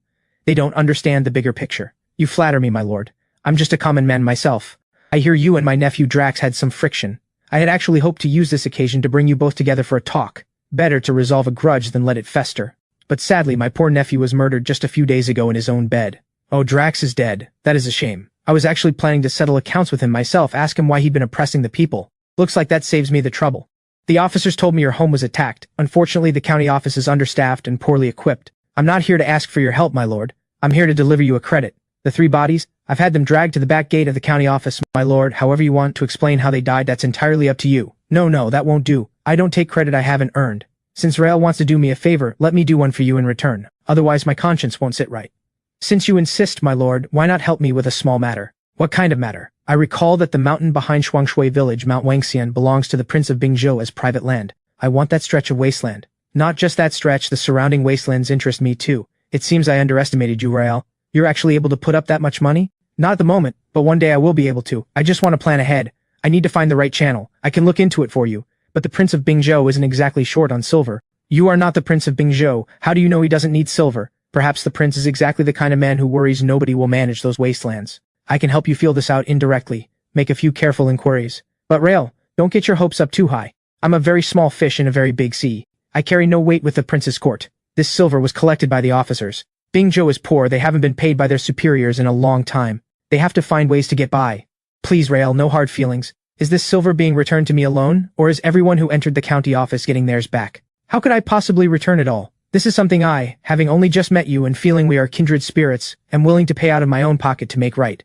They don't understand the bigger picture. You flatter me, my lord. I'm just a common man myself. I hear you and my nephew Drax had some friction. I had actually hoped to use this occasion to bring you both together for a talk. Better to resolve a grudge than let it fester. But sadly, my poor nephew was murdered just a few days ago in his own bed. Oh, Drax is dead. That is a shame. I was actually planning to settle accounts with him myself, ask him why he'd been oppressing the people. Looks like that saves me the trouble. The officers told me your home was attacked. Unfortunately, the county office is understaffed and poorly equipped. I'm not here to ask for your help, my lord. I'm here to deliver you a credit. The 3 bodies, I've had them dragged to the back gate of the county office, my lord. However you want to explain how they died, that's entirely up to you. No, that won't do. I don't take credit I haven't earned. Since Rael wants to do me a favor, let me do one for you in return. Otherwise my conscience won't sit right. Since you insist, my lord, why not help me with a small matter? What kind of matter? I recall that the mountain behind Shuangshui village, Mount Wangxian, belongs to the Prince of Bingzhou as private land. I want that stretch of wasteland. Not just that stretch, the surrounding wastelands interest me too. It seems I underestimated you, Rael. You're actually able to put up that much money? Not at the moment, but one day I will be able to. I just want to plan ahead. I need to find the right channel. I can look into it for you. But the Prince of Bingzhou isn't exactly short on silver. You are not the Prince of Bingzhou. How do you know he doesn't need silver? Perhaps the prince is exactly the kind of man who worries nobody will manage those wastelands. I can help you feel this out indirectly. Make a few careful inquiries. But Rael, don't get your hopes up too high. I'm a very small fish in a very big sea. I carry no weight with the prince's court. This silver was collected by the officers. Bingzhou is poor. They haven't been paid by their superiors in a long time. They have to find ways to get by. Please, Rael, no hard feelings. Is this silver being returned to me alone, or is everyone who entered the county office getting theirs back? How could I possibly return it all? This is something I, having only just met you and feeling we are kindred spirits, am willing to pay out of my own pocket to make right.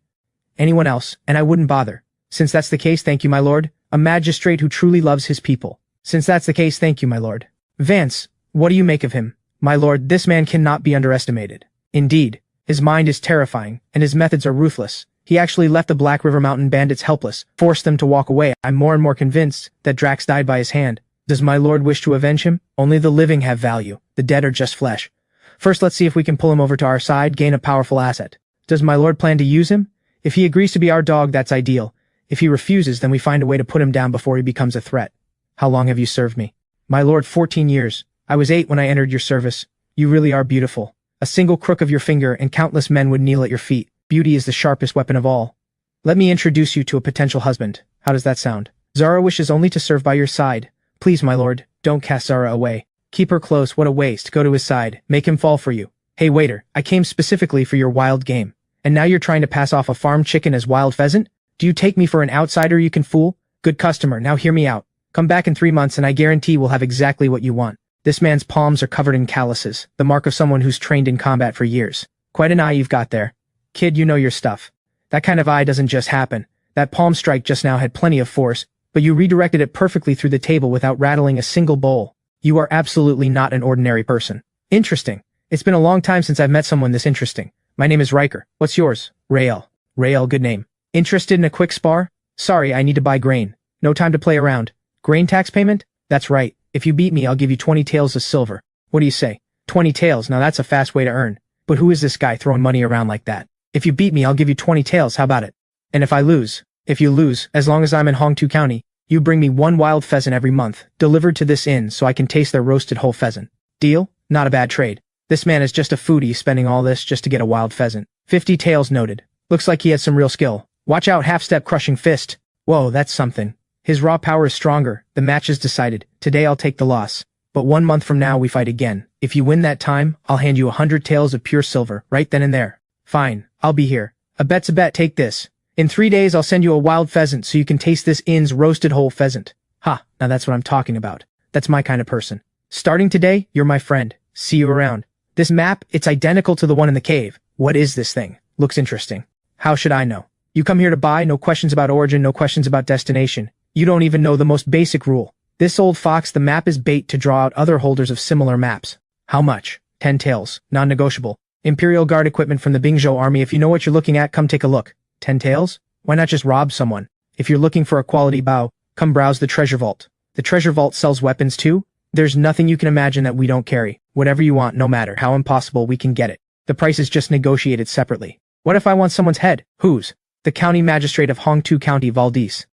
Anyone else, and I wouldn't bother. Since that's the case, thank you, my lord. A magistrate who truly loves his people. Since that's the case, thank you, my lord. Vance, what do you make of him? My lord, this man cannot be underestimated. Indeed, his mind is terrifying, and his methods are ruthless. He actually left the Black River Mountain bandits helpless, forced them to walk away. I'm more and more convinced that Drax died by his hand. Does my lord wish to avenge him? Only the living have value. The dead are just flesh. First, let's see if we can pull him over to our side, gain a powerful asset. Does my lord plan to use him? If he agrees to be our dog, that's ideal. If he refuses, then we find a way to put him down before he becomes a threat. How long have you served me? My lord, 14 years. I was 8 when I entered your service. You really are beautiful. A single crook of your finger and countless men would kneel at your feet. Beauty is the sharpest weapon of all. Let me introduce you to a potential husband. How does that sound? Zara wishes only to serve by your side. Please, my lord, don't cast Zara away. Keep her close. What a waste. Go to his side. Make him fall for you. Hey waiter, I came specifically for your wild game. And now you're trying to pass off a farm chicken as wild pheasant? Do you take me for an outsider you can fool? Good customer, now hear me out. Come back in 3 months and I guarantee we'll have exactly what you want. This man's palms are covered in calluses, the mark of someone who's trained in combat for years. Quite an eye you've got there. Kid, you know your stuff. That kind of eye doesn't just happen. That palm strike just now had plenty of force, but you redirected it perfectly through the table without rattling a single bowl. You are absolutely not an ordinary person. Interesting. It's been a long time since I've met someone this interesting. My name is Riker. What's yours? Rael. Rael, good name. Interested in a quick spar? Sorry, I need to buy grain. No time to play around. Grain tax payment? That's right. If you beat me, I'll give you 20 taels of silver. What do you say? 20 taels, now that's a fast way to earn. But who is this guy throwing money around like that? If you beat me, I'll give you 20 taels, how about it? And if I lose? If you lose, as long as I'm in Hongtu County, you bring me 1 wild pheasant every month, delivered to this inn so I can taste their roasted whole pheasant. Deal? Not a bad trade. This man is just a foodie spending all this just to get a wild pheasant. 50 taels noted. Looks like he has some real skill. Watch out, half-step crushing fist. Whoa, that's something. His raw power is stronger. The match is decided. Today I'll take the loss. But 1 month from now we fight again. If you win that time, I'll hand you 100 taels of pure silver, right then and there. Fine, I'll be here. A bet's a bet, take this. In 3 days I'll send you a wild pheasant so you can taste this inn's roasted whole pheasant. Ha, now that's what I'm talking about. That's my kind of person. Starting today, you're my friend. See you around. This map, it's identical to the one in the cave. What is this thing? Looks interesting. How should I know? You come here to buy, no questions about origin, no questions about destination. You don't even know the most basic rule. This old fox, the map is bait to draw out other holders of similar maps. How much? 10 taels. Non-negotiable. Imperial Guard equipment from the Bingzhou army. If you know what you're looking at, come take a look. 10 taels? Why not just rob someone? If you're looking for a quality bow, come browse the treasure vault. The treasure vault sells weapons too. There's nothing you can imagine that we don't carry. Whatever you want, no matter how impossible, we can get it. The price is just negotiated separately. What if I want someone's head? Whose? The county magistrate of Hongtu County, Valdez.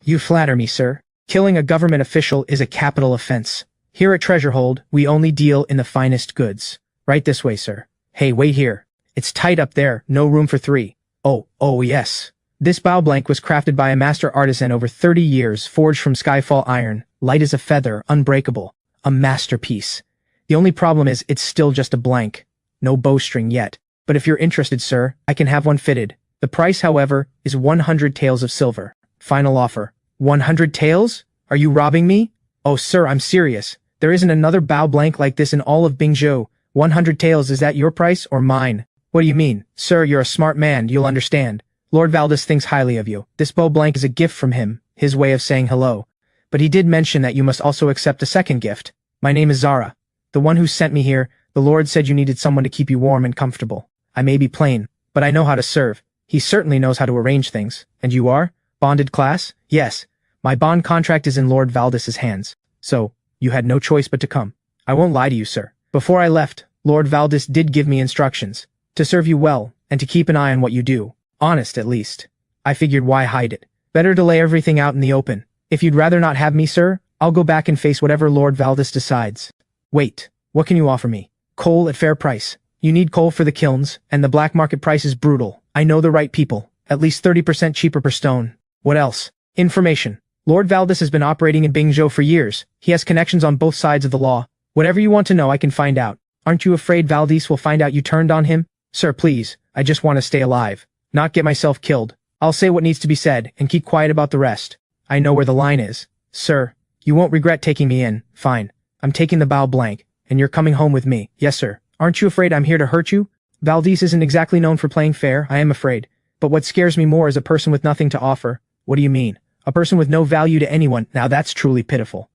You flatter me, sir. Killing a government official is a capital offense. Here at Treasure Hold, we only deal in the finest goods. Right this way, sir. Hey, wait here. It's tight up there, no room for 3. Oh yes. This bow blank was crafted by a master artisan over 30 years, forged from skyfall iron, light as a feather, unbreakable. A masterpiece. The only problem is it's still just a blank. No bowstring yet. But if you're interested, sir, I can have one fitted. The price, however, is 100 taels of silver. Final offer. 100 taels? Are you robbing me? Oh, sir, I'm serious. There isn't another bow blank like this in all of Bingzhou. 100 taels, is that your price or mine? What do you mean? Sir, you're a smart man, you'll understand. Lord Valdez thinks highly of you. This bow blank is a gift from him, his way of saying hello. But he did mention that you must also accept a second gift. My name is Zara. The one who sent me here. The Lord said you needed someone to keep you warm and comfortable. I may be plain, but I know how to serve. He certainly knows how to arrange things. And you are? Bonded class? Yes. My bond contract is in Lord Valdez's hands. So, you had no choice but to come. I won't lie to you, sir. Before I left, Lord Valdez did give me instructions. To serve you well, and to keep an eye on what you do. Honest, at least. I figured why hide it. Better to lay everything out in the open. If you'd rather not have me, sir, I'll go back and face whatever Lord Valdez decides. Wait, what can you offer me? Coal at fair price. You need coal for the kilns, and the black market price is brutal. I know the right people. At least 30% cheaper per stone. What else? Information. Lord Valdez has been operating in Bingzhou for years. He has connections on both sides of the law. Whatever you want to know, I can find out. Aren't you afraid Valdez will find out you turned on him? Sir, please, I just want to stay alive. Not get myself killed. I'll say what needs to be said, and keep quiet about the rest. I know where the line is. Sir, you won't regret taking me in. Fine. I'm taking the bow blank, and you're coming home with me. Yes, sir. Aren't you afraid I'm here to hurt you? Valdez isn't exactly known for playing fair, I am afraid. But what scares me more is a person with nothing to offer. What do you mean? A person with no value to anyone. Now that's truly pitiful.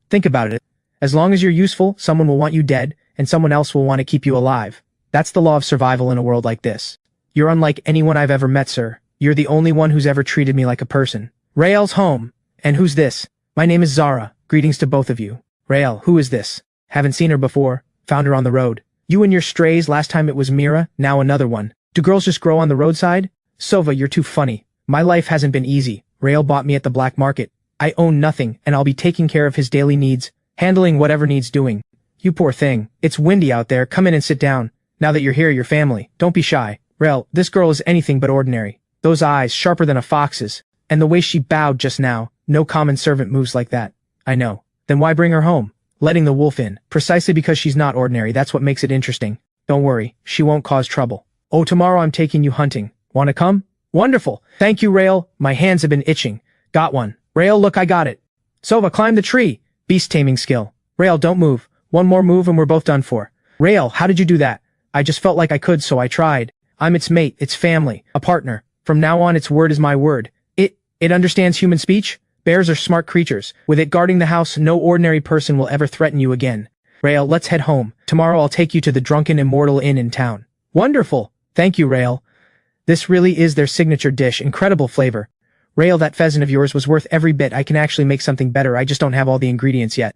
Think about it. As long as you're useful, someone will want you dead, and someone else will want to keep you alive. That's the law of survival in a world like this. You're unlike anyone I've ever met, sir. You're the only one who's ever treated me like a person. Rael's home. And who's this? My name is Zara. Greetings to both of you. Rael, who is this? Haven't seen her before. Found her on the road. You and your strays, last time it was Mira, now another one. Do girls just grow on the roadside? Sova, you're too funny. My life hasn't been easy. Rael bought me at the black market. I own nothing, and I'll be taking care of his daily needs, handling whatever needs doing. You poor thing. It's windy out there. Come in and sit down. Now that you're here, your family. Don't be shy. Rael, this girl is anything but ordinary. Those eyes, sharper than a fox's. And the way she bowed just now. No common servant moves like that. I know. Then why bring her home? Letting the wolf in. Precisely because she's not ordinary. That's what makes it interesting. Don't worry. She won't cause trouble. Oh, tomorrow I'm taking you hunting. Want to come? Wonderful. Thank you, Rael. My hands have been itching. Got one. Rael, look, I got it. Sova, climb the tree. Beast taming skill. Rael, don't move. One more move and we're both done for. Rael, how did you do that? I just felt like I could, so I tried. I'm its mate, its family, a partner. From now on, its word is my word. It understands human speech? Bears are smart creatures. With it guarding the house, no ordinary person will ever threaten you again. Rael, let's head home. Tomorrow I'll take you to the Drunken Immortal Inn in town. Wonderful. Thank you, Rael. This really is their signature dish. Incredible flavor. Rael, that pheasant of yours was worth every bit. I can actually make something better. I just don't have all the ingredients yet.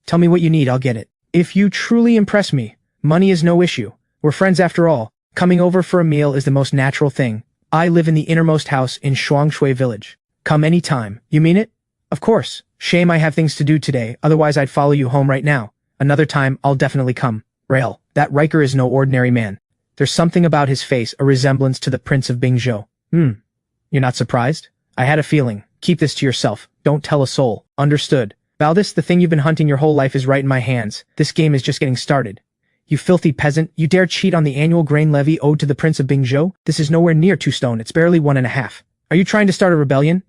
Tell me what you need. I'll get it. If you truly impress me, money is no issue. We're friends after all. Coming over for a meal is the most natural thing. I live in the innermost house in Shuangshui village. Come any time. You mean it? Of course. Shame I have things to do today, otherwise I'd follow you home right now. Another time, I'll definitely come. Rael, that Riker is no ordinary man. There's something about his face, a resemblance to the Prince of Bingzhou. You're not surprised? I had a feeling. Keep this to yourself. Don't tell a soul. Understood. Valdis, the thing you've been hunting your whole life is right in my hands. This game is just getting started. You filthy peasant, you dare cheat on the annual grain levy owed to the Prince of Bingzhou? This is nowhere near 2 stone, it's barely 1.5. Are you trying to start a rebellion?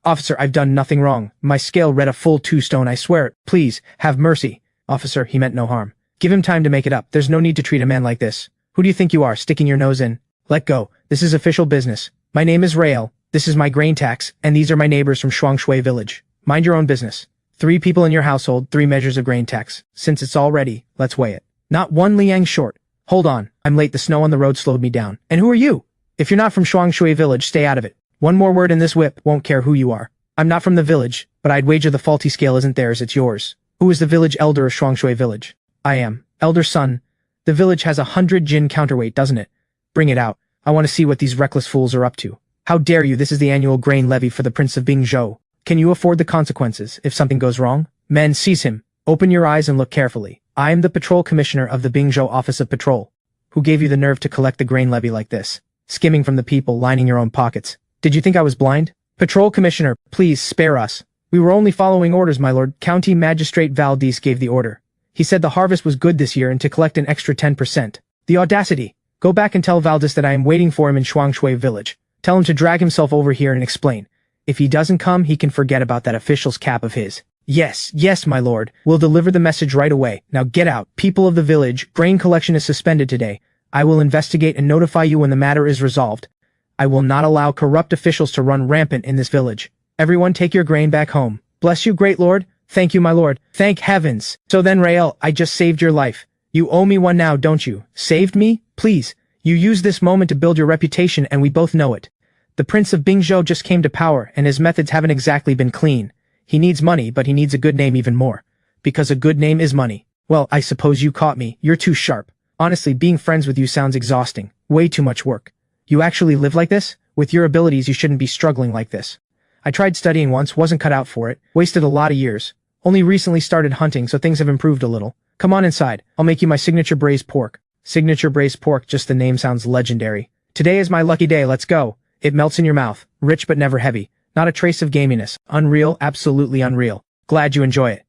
Officer, I've done nothing wrong. My scale read a full 2 stone, I swear it. Please, have mercy. Officer, he meant no harm. Give him time to make it up. There's no need to treat a man like this. Who do you think you are, sticking your nose in? Let go. This is official business. My name is Rael. This is my grain tax, and these are my neighbors from Shuangshui village. Mind your own business. 3 people in your household, 3 measures of grain tax. Since it's all ready, let's weigh it. Not 1 liang short. Hold on. I'm late. The snow on the road slowed me down. And who are you? If you're not from Shuangshui village, stay out of it. 1 more word in this whip, won't care who you are. I'm not from the village, but I'd wager the faulty scale isn't theirs, it's yours. Who is the village elder of Shuangshui village? I am. Elder son. The village has 100 jin counterweight, doesn't it? Bring it out. I want to see what these reckless fools are up to. How dare you, this is the annual grain levy for the Prince of Bingzhou. Can you afford the consequences if something goes wrong? Men, seize him. Open your eyes and look carefully. I am the patrol commissioner of the Bingzhou Office of Patrol. Who gave you the nerve to collect the grain levy like this? Skimming from the people, lining your own pockets. Did you think I was blind? Patrol commissioner, please spare us. We were only following orders, my lord. County Magistrate Valdis gave the order. He said the harvest was good this year and to collect an extra 10%. The audacity. Go back and tell Valdis that I am waiting for him in Shuangshui village. Tell him to drag himself over here and explain. If he doesn't come, he can forget about that official's cap of his. Yes, my lord. We'll deliver the message right away. Now get out. People of the village, grain collection is suspended today. I will investigate and notify you when the matter is resolved. I will not allow corrupt officials to run rampant in this village. Everyone take your grain back home. Bless you, great lord. Thank you, my lord. Thank heavens. So then, Rael, I just saved your life. You owe me one now, don't you? Saved me? Please. You used this moment to build your reputation and we both know it. The Prince of Bingzhou just came to power and his methods haven't exactly been clean. He needs money, but he needs a good name even more. Because a good name is money. Well, I suppose you caught me. You're too sharp. Honestly, being friends with you sounds exhausting. Way too much work. You actually live like this? With your abilities, you shouldn't be struggling like this. I tried studying once, wasn't cut out for it, wasted a lot of years. Only recently started hunting, so things have improved a little. Come on inside, I'll make you my signature braised pork. Signature braised pork, just the name sounds legendary. Today is my lucky day, let's go. It melts in your mouth, rich but never heavy. Not a trace of gaminess. Unreal, absolutely unreal. Glad you enjoy it.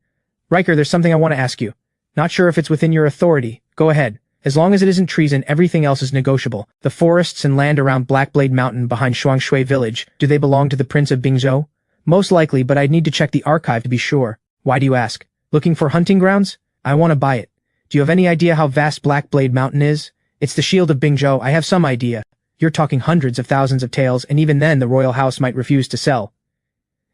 Riker, there's something I want to ask you. Not sure if it's within your authority. Go ahead. As long as it isn't treason, everything else is negotiable. The forests and land around Blackblade Mountain behind Shuangshui village, do they belong to the Prince of Bingzhou? Most likely, but I'd need to check the archive to be sure. Why do you ask? Looking for hunting grounds? I want to buy it. Do you have any idea how vast Blackblade Mountain is? It's the shield of Bingzhou. I have some idea. You're talking hundreds of thousands of taels, and even then the royal house might refuse to sell.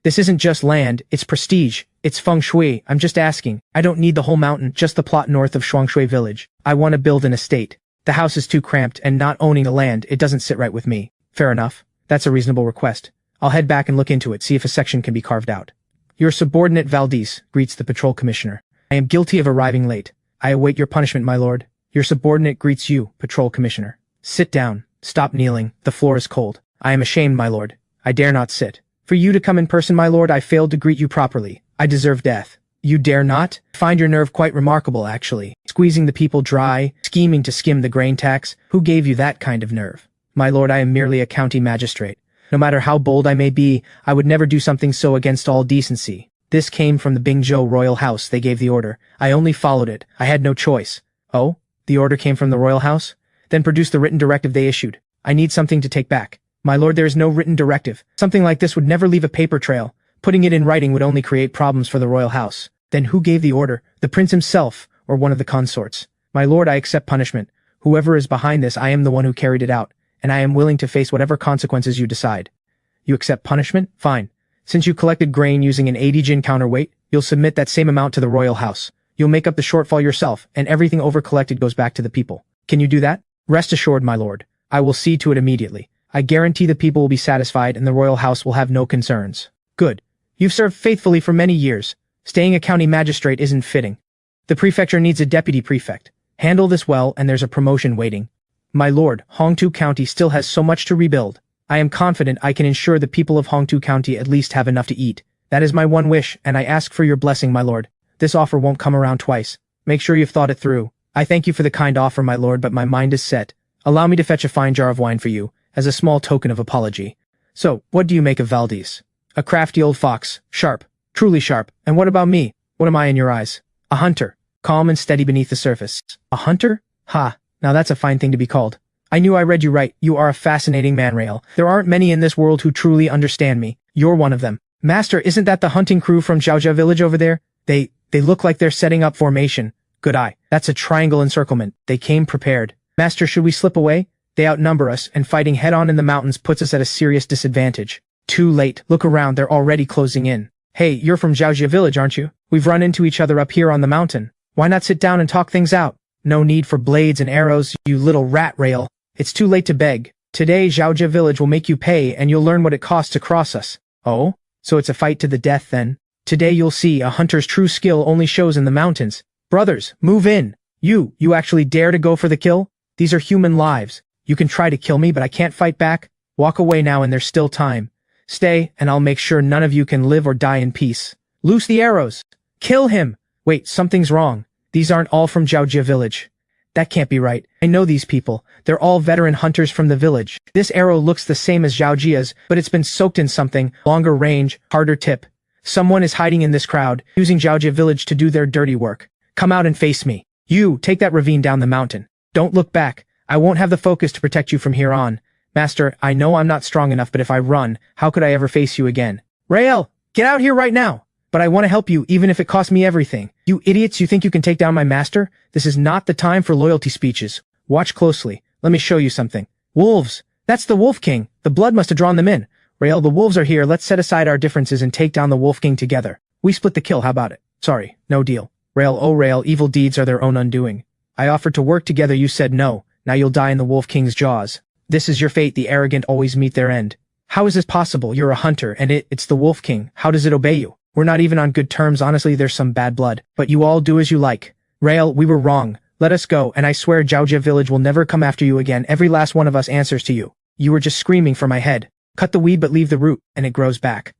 This isn't just land, it's prestige. It's feng shui. I'm just asking. I don't need the whole mountain, just the plot north of Shuangshui village. I want to build an estate. The house is too cramped, and not owning the land, it doesn't sit right with me. Fair enough. That's a reasonable request. I'll head back and look into it, see if a section can be carved out. Your subordinate Valdis, greets the patrol commissioner. I am guilty of arriving late. I await your punishment, my lord. Your subordinate greets you, patrol commissioner. Sit down. Stop kneeling. The floor is cold. I am ashamed, my lord. I dare not sit. For you to come in person, my lord, I failed to greet you properly. I deserve death. You dare not? Find your nerve quite remarkable, actually. Squeezing the people dry, scheming to skim the grain tax. Who gave you that kind of nerve? My lord, I am merely a county magistrate. No matter how bold I may be, I would never do something so against all decency. This came from the Bingzhou royal house. They gave the order. I only followed it. I had no choice. Oh? The order came from the royal house? Then produce the written directive they issued. I need something to take back. My lord, there is no written directive. Something like this would never leave a paper trail. Putting it in writing would only create problems for the royal house. Then who gave the order? The prince himself, or one of the consorts? My lord, I accept punishment. Whoever is behind this, I am the one who carried it out, and I am willing to face whatever consequences you decide. You accept punishment? Fine. Since you collected grain using an 80 jin counterweight, you'll submit that same amount to the royal house. You'll make up the shortfall yourself, and everything over-collected goes back to the people. Can you do that? Rest assured, my lord. I will see to it immediately. I guarantee the people will be satisfied and the royal house will have no concerns. Good. You've served faithfully for many years. Staying a county magistrate isn't fitting. The prefecture needs a deputy prefect. Handle this well and there's a promotion waiting. My lord, Hongtu County still has so much to rebuild. I am confident I can ensure the people of Hongtu County at least have enough to eat. That is my one wish, and I ask for your blessing, my lord. This offer won't come around twice. Make sure you've thought it through. I thank you for the kind offer, my lord, but my mind is set. Allow me to fetch a fine jar of wine for you, as a small token of apology. So, what do you make of Valdis? A crafty old fox, sharp, Truly sharp. And what about me? What am I in your eyes? A hunter. Calm and steady beneath the surface. A hunter? Ha. Now that's a fine thing to be called. I knew I read you right. You are a fascinating man, Rael. There aren't many in this world who truly understand me. You're one of them. Master, isn't that the hunting crew from Zhaojia village over there? They look like they're setting up formation. Good eye. That's a triangle encirclement. They came prepared. Master, should we slip away? They outnumber us, and fighting head-on in the mountains puts us at a serious disadvantage. Too late. Look around, they're already closing in. Hey, you're from Zhaojia village, aren't you? We've run into each other up here on the mountain. Why not sit down and talk things out? No need for blades and arrows, you little rat, Rael. It's too late to beg. Today, Zhaojia village will make you pay, and you'll learn what it costs to cross us. Oh? So it's a fight to the death then? Today you'll see a hunter's true skill only shows in the mountains. Brothers, move in. You actually dare to go for the kill? These are human lives. You can try to kill me, but I can't fight back. Walk away now and there's still time. Stay, and I'll make sure none of you can live or die in peace. Loose the arrows. Kill him. Wait, something's wrong. These aren't all from Zhaojia village. That can't be right. I know these people. They're all veteran hunters from the village. This arrow looks the same as Zhaojia's, but it's been soaked in something, longer range, harder tip. Someone is hiding in this crowd, using Zhaojia village to do their dirty work. Come out and face me. You, take that ravine down the mountain. Don't look back. I won't have the focus to protect you from here on. Master, I know I'm not strong enough, but if I run, how could I ever face you again? Rael, get out here right now! But I want to help you, even if it costs me everything. You idiots, you think you can take down my master? This is not the time for loyalty speeches. Watch closely. Let me show you something. Wolves! That's the Wolf King. The blood must have drawn them in. Rael, the wolves are here. Let's set aside our differences and take down the Wolf King together. We split the kill, how about it? Sorry, no deal. Rael, oh Rael, evil deeds are their own undoing. I offered to work together, you said no. Now you'll die in the Wolf King's jaws. This is your fate, the arrogant always meet their end. How is this possible? You're a hunter, and it's the Wolf King. How does it obey you? We're not even on good terms, honestly, there's some bad blood. But you all do as you like. Rael, we were wrong. Let us go, and I swear Zhaojia village will never come after you again. Every last one of us answers to you. You were just screaming for my head. Cut the weed but leave the root, and it grows back.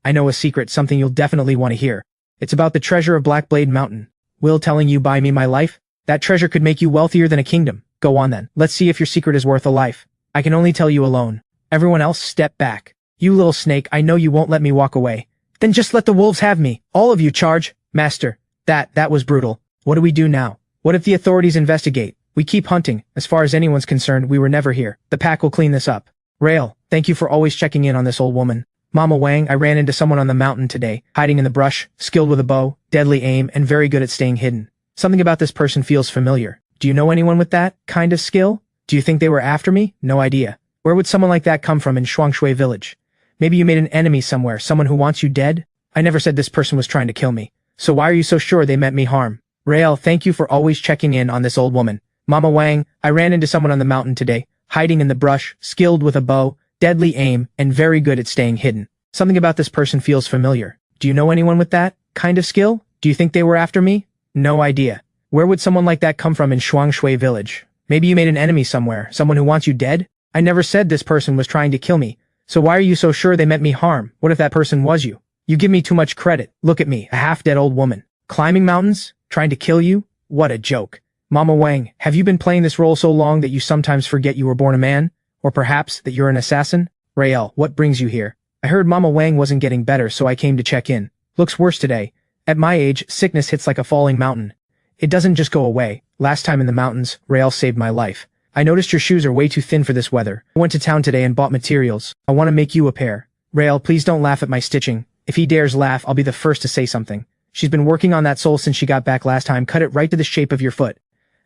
I know a secret, something you'll definitely want to hear. It's about the treasure of Blackblade Mountain. Will telling you buy me my life? That treasure could make you wealthier than a kingdom. Go on then. Let's see if your secret is worth a life. I can only tell you alone. Everyone else step back. You little snake, I know you won't let me walk away. Then just let the wolves have me. All of you charge. Master, that was brutal. What do we do now? What if the authorities investigate? We keep hunting. As far as anyone's concerned, we were never here. The pack will clean this up. Rael, thank you for always checking in on this old woman. Mama Wang, I ran into someone on the mountain today, hiding in the brush, skilled with a bow, deadly aim, and very good at staying hidden. Something about this person feels familiar. Do you know anyone with that kind of skill? Do you think they were after me? No idea. Where would someone like that come from in Shuangshui village? Maybe you made an enemy somewhere, someone who wants you dead? I never said this person was trying to kill me. So why are you so sure they meant me harm? Rael, thank you for always checking in on this old woman. Mama Wang, I ran into someone on the mountain today, hiding in the brush, skilled with a bow, deadly aim, and very good at staying hidden. Something about this person feels familiar. Do you know anyone with that kind of skill? Do you think they were after me? No idea. Where would someone like that come from in Shuangshui village? Maybe you made an enemy somewhere, someone who wants you dead? I never said this person was trying to kill me. So why are you so sure they meant me harm? What if that person was you? You give me too much credit. Look at me, a half-dead old woman. Climbing mountains? Trying to kill you? What a joke. Mama Wang, have you been playing this role so long that you sometimes forget you were born a man? Or perhaps that you're an assassin? Rael, what brings you here? I heard Mama Wang wasn't getting better, so I came to check in. Looks worse today. At my age, sickness hits like a falling mountain. It doesn't just go away. Last time in the mountains, Rael saved my life. I noticed your shoes are way too thin for this weather. I went to town today and bought materials. I want to make you a pair. Rael, please don't laugh at my stitching. If he dares laugh, I'll be the first to say something. She's been working on that sole since she got back last time. Cut it right to the shape of your foot.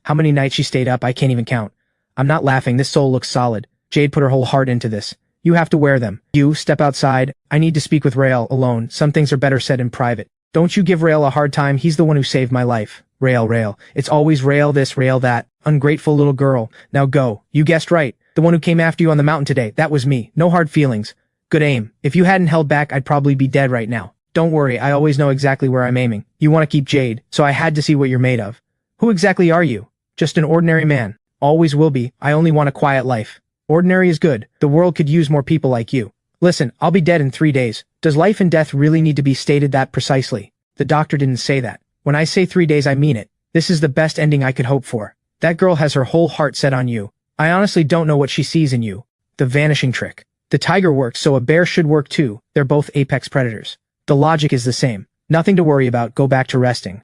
How many nights she stayed up, I can't even count. I'm not laughing, this sole looks solid. Jade put her whole heart into this. You have to wear them. You, step outside. I need to speak with Rael alone. Some things are better said in private. Don't you give Rael a hard time, he's the one who saved my life. Rael. It's always Rael this, Rael that. Ungrateful little girl. Now go. You guessed right. The one who came after you on the mountain today, that was me. No hard feelings. Good aim. If you hadn't held back, I'd probably be dead right now. Don't worry, I always know exactly where I'm aiming. You want to keep Jade, so I had to see what you're made of. Who exactly are you? Just an ordinary man. Always will be. I only want a quiet life. Ordinary is good. The world could use more people like you. Listen, I'll be dead in 3 days. Does life and death really need to be stated that precisely? The doctor didn't say that. When I say 3 days, I mean it. This is the best ending I could hope for. That girl has her whole heart set on you. I honestly don't know what she sees in you. The vanishing trick. The tiger works, so a bear should work too. They're both apex predators. The logic is the same. Nothing to worry about, go back to resting.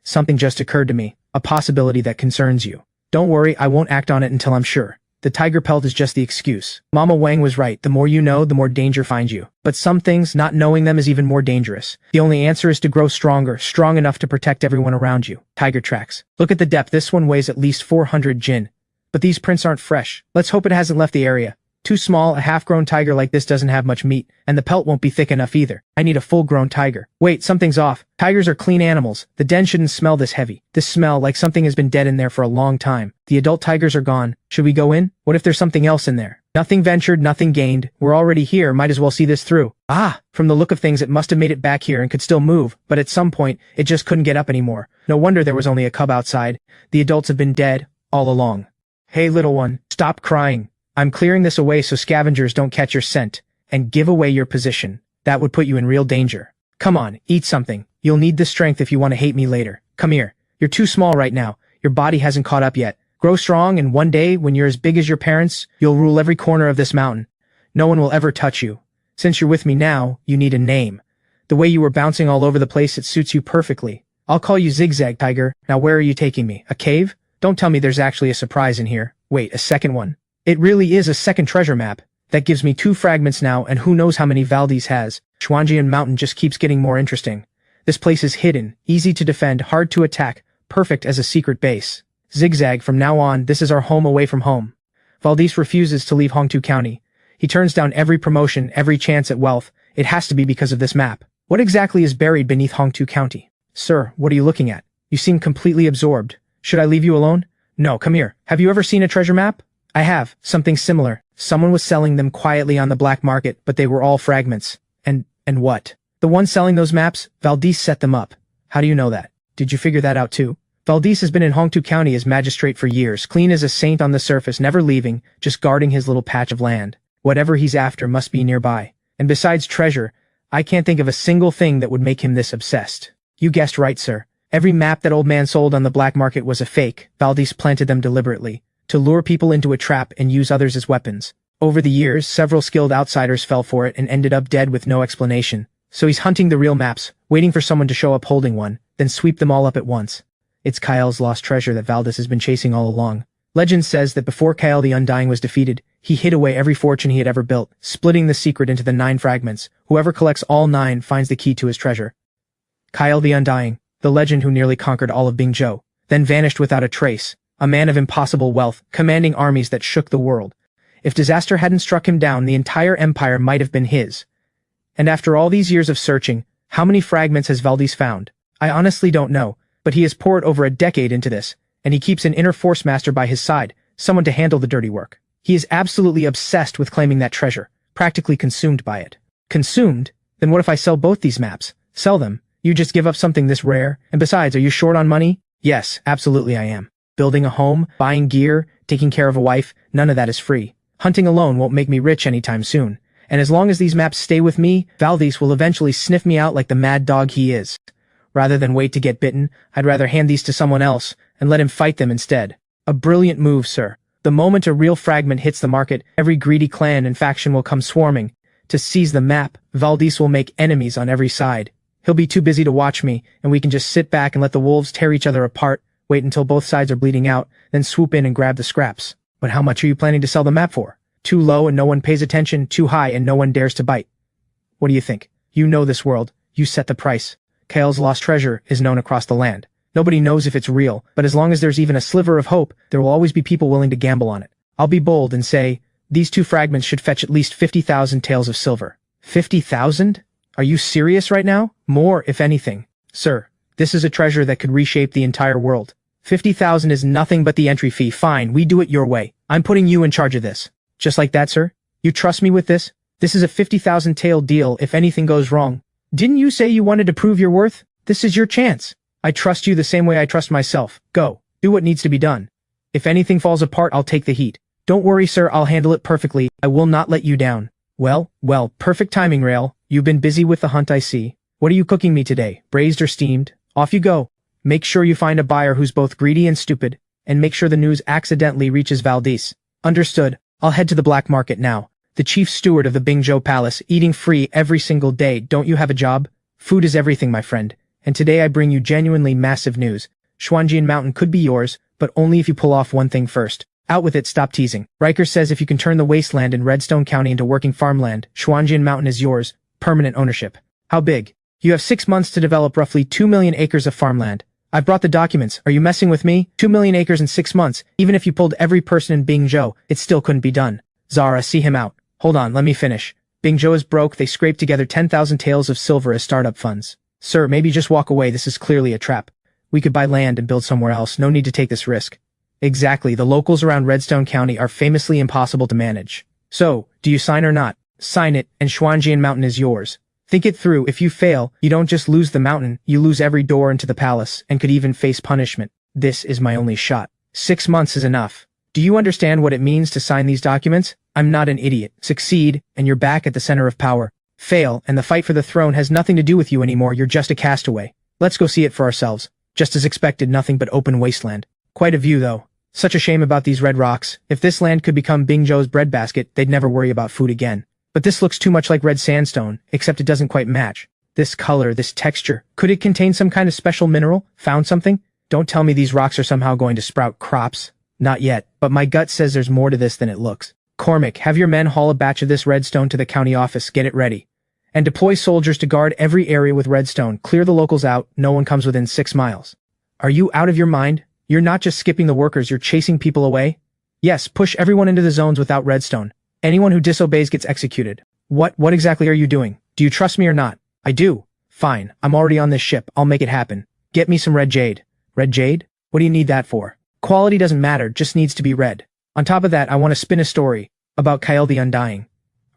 Something just occurred to me, a possibility that concerns you. Don't worry, I won't act on it until I'm sure. The tiger pelt is just the excuse. Mama Wang was right, the more you know, the more danger finds you. But some things, not knowing them is even more dangerous. The only answer is to grow stronger, strong enough to protect everyone around you. Tiger tracks. Look at the depth, this one weighs at least 400 jin. But these prints aren't fresh. Let's hope it hasn't left the area. Too small, a half-grown tiger like this doesn't have much meat, and the pelt won't be thick enough either. I need a full-grown tiger. Wait, something's off. Tigers are clean animals. The den shouldn't smell this heavy. This smell, like something has been dead in there for a long time. The adult tigers are gone. Should we go in? What if there's something else in there? Nothing ventured, nothing gained. We're already here, might as well see this through. Ah, from the look of things it must have made it back here and could still move, but at some point, it just couldn't get up anymore. No wonder there was only a cub outside. The adults have been dead, all along. Hey little one, stop crying. I'm clearing this away so scavengers don't catch your scent, and give away your position. That would put you in real danger. Come on, eat something. You'll need the strength if you want to hate me later. Come here. You're too small right now. Your body hasn't caught up yet. Grow strong, and one day, when you're as big as your parents, you'll rule every corner of this mountain. No one will ever touch you. Since you're with me now, you need a name. The way you were bouncing all over the place, it suits you perfectly. I'll call you Zigzag Tiger. Now where are you taking me? A cave? Don't tell me there's actually a surprise in here. Wait, a second one. It really is a second treasure map. That gives me 2 fragments now, and who knows how many Valdez has. Xuanjian Mountain just keeps getting more interesting. This place is hidden, easy to defend, hard to attack, perfect as a secret base. Zigzag, from now on, this is our home away from home. Valdez refuses to leave Hongtu County. He turns down every promotion, every chance at wealth. It has to be because of this map. What exactly is buried beneath Hongtu County? Sir, what are you looking at? You seem completely absorbed. Should I leave you alone? No, come here. Have you ever seen a treasure map? I have. Something similar. Someone was selling them quietly on the black market, but they were all fragments. And what? The one selling those maps? Valdez set them up. How do you know that? Did you figure that out too? Valdez has been in Hongtu County as magistrate for years, clean as a saint on the surface, never leaving, just guarding his little patch of land. Whatever he's after must be nearby. And besides treasure, I can't think of a single thing that would make him this obsessed. You guessed right, sir. Every map that old man sold on the black market was a fake. Valdez planted them deliberately to lure people into a trap and use others as weapons. Over the years, several skilled outsiders fell for it and ended up dead with no explanation. So he's hunting the real maps, waiting for someone to show up holding one, then sweep them all up at once. It's Kyle's lost treasure that Valdez has been chasing all along. Legend says that before Kyle the Undying was defeated, he hid away every fortune he had ever built, splitting the secret into the 9 fragments. Whoever collects all 9 finds the key to his treasure. Kyle the Undying, the legend who nearly conquered all of Bingzhou, then vanished without a trace. A man of impossible wealth, commanding armies that shook the world. If disaster hadn't struck him down, the entire empire might have been his. And after all these years of searching, how many fragments has Valdez found? I honestly don't know, but he has poured over a decade into this, and he keeps an inner force master by his side, someone to handle the dirty work. He is absolutely obsessed with claiming that treasure, practically consumed by it. Consumed? Then what if I sell both these maps? Sell them? You just give up something this rare? And besides, are you short on money? Yes, absolutely I am. Building a home, buying gear, taking care of a wife, none of that is free. Hunting alone won't make me rich anytime soon. And as long as these maps stay with me, Valdez will eventually sniff me out like the mad dog he is. Rather than wait to get bitten, I'd rather hand these to someone else and let him fight them instead. A brilliant move, sir. The moment a real fragment hits the market, every greedy clan and faction will come swarming. To seize the map, Valdez will make enemies on every side. He'll be too busy to watch me, and we can just sit back and let the wolves tear each other apart. Wait until both sides are bleeding out, then swoop in and grab the scraps. But how much are you planning to sell the map for? Too low and no one pays attention, too high and no one dares to bite. What do you think? You know this world. You set the price. Kyle's lost treasure is known across the land. Nobody knows if it's real, but as long as there's even a sliver of hope, there will always be people willing to gamble on it. I'll be bold and say, these 2 fragments should fetch at least 50,000 taels of silver. 50,000? Are you serious right now? More, if anything. Sir, this is a treasure that could reshape the entire world. 50,000 is nothing but the entry fee. Fine, we do it your way. I'm putting you in charge of this. Just like that, sir? You trust me with this? This is a 50,000 tael deal if anything goes wrong. Didn't you say you wanted to prove your worth? This is your chance. I trust you the same way I trust myself. Go. Do what needs to be done. If anything falls apart, I'll take the heat. Don't worry, sir, I'll handle it perfectly. I will not let you down. Well, perfect timing, Rael. You've been busy with the hunt, I see. What are you cooking me today? Braised or steamed? Off you go. Make sure you find a buyer who's both greedy and stupid, and make sure the news accidentally reaches Valdez. Understood. I'll head to the black market now. The chief steward of the Bingzhou Palace, eating free every single day. Don't you have a job? Food is everything, my friend, and today I bring you genuinely massive news. Xuanjian Mountain could be yours, but only if you pull off one thing first. Out with it, stop teasing. Riker says if you can turn the wasteland in Redstone County into working farmland, Xuanjian Mountain is yours, permanent ownership. How big? You have 6 months to develop roughly 2 million acres of farmland. I've brought the documents. Are you messing with me? 2 million acres in 6 months. Even if you pulled every person in Bingzhou, it still couldn't be done. Zara, see him out. Hold on, let me finish. Bingzhou is broke. They scraped together 10,000 taels of silver as startup funds. Sir, maybe just walk away. This is clearly a trap. We could buy land and build somewhere else. No need to take this risk. Exactly. The locals around Redstone County are famously impossible to manage. So, do you sign or not? Sign it, and Xuanjian Mountain is yours. Think it through. If you fail, you don't just lose the mountain, you lose every door into the palace, and could even face punishment. This is my only shot. 6 months is enough. Do you understand what it means to sign these documents? I'm not an idiot. Succeed, and you're back at the center of power. Fail, and the fight for the throne has nothing to do with you anymore. You're just a castaway. Let's go see it for ourselves. Just as expected, nothing but open wasteland. Quite a view, though. Such a shame about these red rocks. If this land could become Bingzhou's breadbasket, they'd never worry about food again. But this looks too much like red sandstone, except it doesn't quite match. This color, this texture. Could it contain some kind of special mineral? Found something? Don't tell me these rocks are somehow going to sprout crops. Not yet, but my gut says there's more to this than it looks. Cormac, have your men haul a batch of this redstone to the county office. Get it ready. And deploy soldiers to guard every area with redstone. Clear the locals out. No one comes within 6 miles. Are you out of your mind? You're not just skipping the workers, you're chasing people away? Yes, push everyone into the zones without redstone. Anyone who disobeys gets executed. What exactly are you doing? Do you trust me or not? I do. Fine, I'm already on this ship. I'll make it happen. Get me some red jade. Red jade? What do you need that for? Quality doesn't matter, just needs to be red. On top of that, I want to spin a story about Kyle the Undying.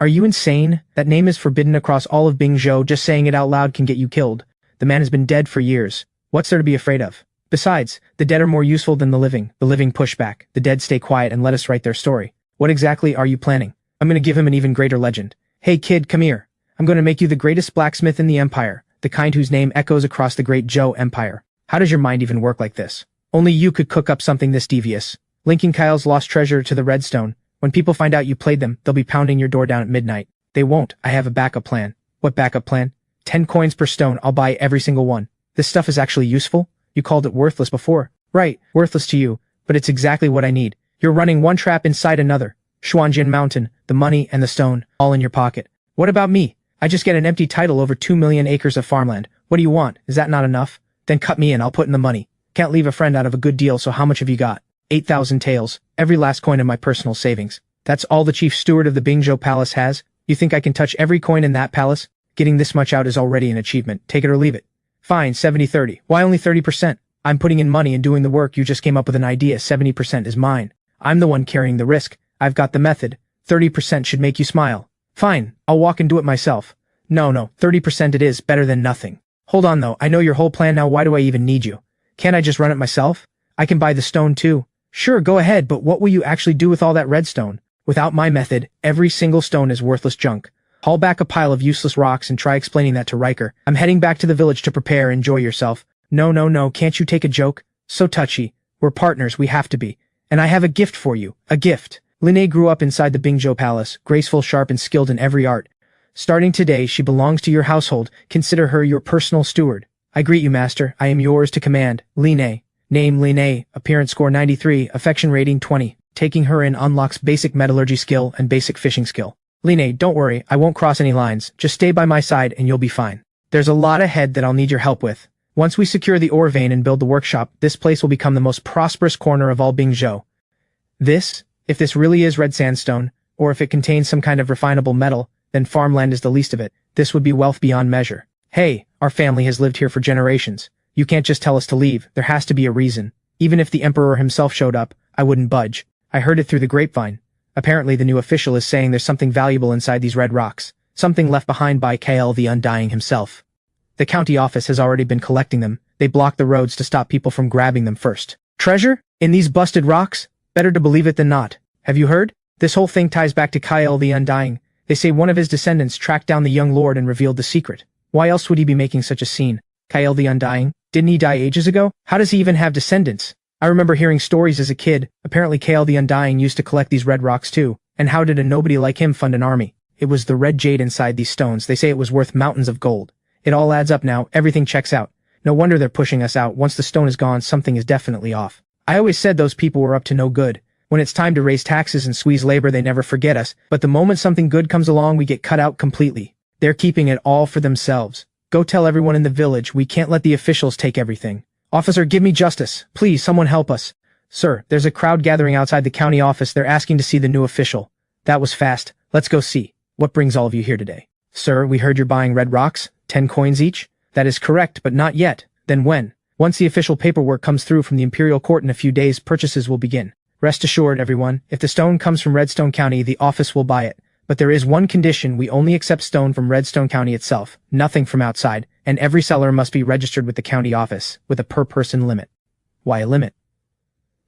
Are you insane? That name is forbidden across all of Bingzhou. Just saying it out loud can get you killed. The man has been dead for years. What's there to be afraid of? Besides, the dead are more useful than the living. The living push back. The dead stay quiet and let us write their story. What exactly are you planning? I'm going to give him an even greater legend. Hey kid, come here. I'm going to make you the greatest blacksmith in the empire, the kind whose name echoes across the great Zhou Empire. How does your mind even work like this? Only you could cook up something this devious. Linking Kyle's lost treasure to the redstone. When people find out you played them, they'll be pounding your door down at midnight. They won't. I have a backup plan. What backup plan? 10 coins per stone. I'll buy every single one. This stuff is actually useful? You called it worthless before. Right, worthless to you, but it's exactly what I need. You're running one trap inside another. Xuanjian Mountain, the money and the stone, all in your pocket. What about me? I just get an empty title over 2 million acres of farmland. What do you want? Is that not enough? Then cut me in, I'll put in the money. Can't leave a friend out of a good deal, so how much have you got? 8,000 taels, every last coin in my personal savings. That's all the chief steward of the Bingzhou Palace has? You think I can touch every coin in that palace? Getting this much out is already an achievement. Take it or leave it. Fine, 70-30. Why only 30%? I'm putting in money and doing the work. You just came up with an idea. 70% is mine. I'm the one carrying the risk. I've got the method. 30% should make you smile. Fine, I'll walk and do it myself. No, 30% it is. Better than nothing. Hold on though, I know your whole plan now. Why do I even need you? Can't I just run it myself? I can buy the stone too. Sure, go ahead, but what will you actually do with all that redstone? Without my method, every single stone is worthless junk. Haul back a pile of useless rocks and try explaining that to Riker. I'm heading back to the village to prepare. Enjoy yourself. No, can't you take a joke? So touchy. We're partners, we have to be. And I have a gift for you. A gift. Linnae grew up inside the Bingzhou Palace, graceful, sharp, and skilled in every art. Starting today, she belongs to your household. Consider her your personal steward. I greet you, master. I am yours to command. Linnae. Name Linnae. Appearance score 93. Affection rating 20. Taking her in unlocks basic metallurgy skill and basic fishing skill. Linnae, don't worry, I won't cross any lines. Just stay by my side and you'll be fine. There's a lot ahead that I'll need your help with. Once we secure the ore vein and build the workshop, this place will become the most prosperous corner of all Bingzhou. If this really is red sandstone, or if it contains some kind of refinable metal, then farmland is the least of it. This would be wealth beyond measure. Hey, our family has lived here for generations. You can't just tell us to leave. There has to be a reason. Even if the emperor himself showed up, I wouldn't budge. I heard it through the grapevine. Apparently the new official is saying there's something valuable inside these red rocks. Something left behind by Kyle the Undying himself. The county office has already been collecting them. They block the roads to stop people from grabbing them first. Treasure? In these busted rocks? Better to believe it than not. Have you heard? This whole thing ties back to Kyle the Undying. They say one of his descendants tracked down the young lord and revealed the secret. Why else would he be making such a scene? Kyle the Undying? Didn't he die ages ago? How does he even have descendants? I remember hearing stories as a kid. Apparently Kyle the Undying used to collect these red rocks too. And how did a nobody like him fund an army? It was the red jade inside these stones. They say it was worth mountains of gold. It all adds up now, everything checks out. No wonder they're pushing us out. Once the stone is gone, something is definitely off. I always said those people were up to no good. When it's time to raise taxes and squeeze labor, they never forget us, but the moment something good comes along, we get cut out completely. They're keeping it all for themselves. Go tell everyone in the village, we can't let the officials take everything. Officer, give me justice. Please, someone help us. Sir, there's a crowd gathering outside the county office. They're asking to see the new official. That was fast. Let's go see. What brings all of you here today? Sir, we heard you're buying red rocks, 10 coins each? That is correct, but not yet. Then when? Once the official paperwork comes through from the Imperial Court in a few days, purchases will begin. Rest assured, everyone, if the stone comes from Redstone County, the office will buy it. But there is one condition: we only accept stone from Redstone County itself, nothing from outside, and every seller must be registered with the county office, with a per-person limit. Why a limit?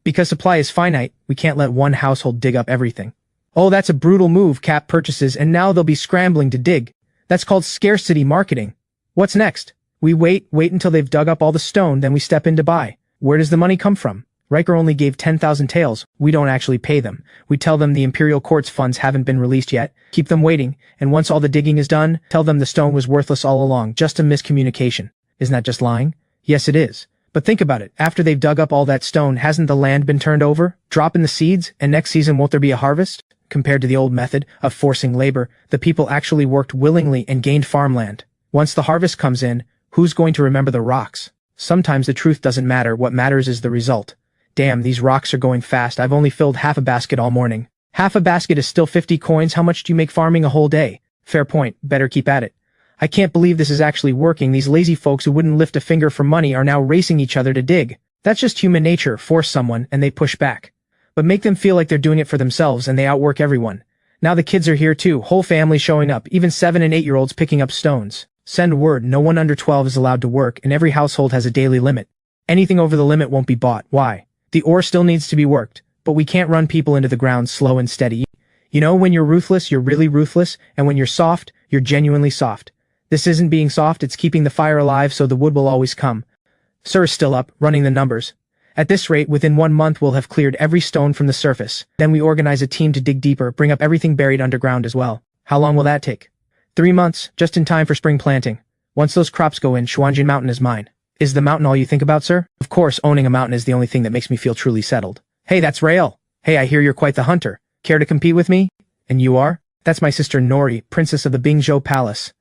Because supply is finite, we can't let one household dig up everything. Oh, that's a brutal move. Cap purchases, and now they'll be scrambling to dig. That's called scarcity marketing. What's next? We wait until they've dug up all the stone, then we step in to buy. Where does the money come from? Riker only gave 10,000 taels. We don't actually pay them. We tell them the Imperial Court's funds haven't been released yet, keep them waiting, and once all the digging is done, tell them the stone was worthless all along, just a miscommunication. Isn't that just lying? Yes, it is. But think about it, after they've dug up all that stone, hasn't the land been turned over? Drop in the seeds, and next season won't there be a harvest? Compared to the old method of forcing labor, the people actually worked willingly and gained farmland. Once the harvest comes in, who's going to remember the rocks? Sometimes the truth doesn't matter, what matters is the result. Damn, these rocks are going fast. I've only filled half a basket all morning. Half a basket is still 50 coins. How much do you make farming a whole day? Fair point, better keep at it. I can't believe this is actually working. These lazy folks who wouldn't lift a finger for money are now racing each other to dig. That's just human nature. Force someone, and they push back. But make them feel like they're doing it for themselves, and they outwork everyone. Now the kids are here too, whole families showing up, even 7 and 8-year-olds picking up stones. Send word, no one under 12 is allowed to work, and every household has a daily limit. Anything over the limit won't be bought. Why? The ore still needs to be worked, but we can't run people into the ground slow and steady. You know, when you're ruthless, you're really ruthless, and when you're soft, you're genuinely soft. This isn't being soft, it's keeping the fire alive so the wood will always come. Sir is still up, running the numbers. At this rate, within 1 month we'll have cleared every stone from the surface. Then we organize a team to dig deeper, bring up everything buried underground as well. How long will that take? 3 months, just in time for spring planting. Once those crops go in, Xuanjin Mountain is mine. Is the mountain all you think about, sir? Of course, owning a mountain is the only thing that makes me feel truly settled. Hey, that's Rael. Hey, I hear you're quite the hunter. Care to compete with me? And you are? That's my sister Nori, princess of the Bingzhou Palace.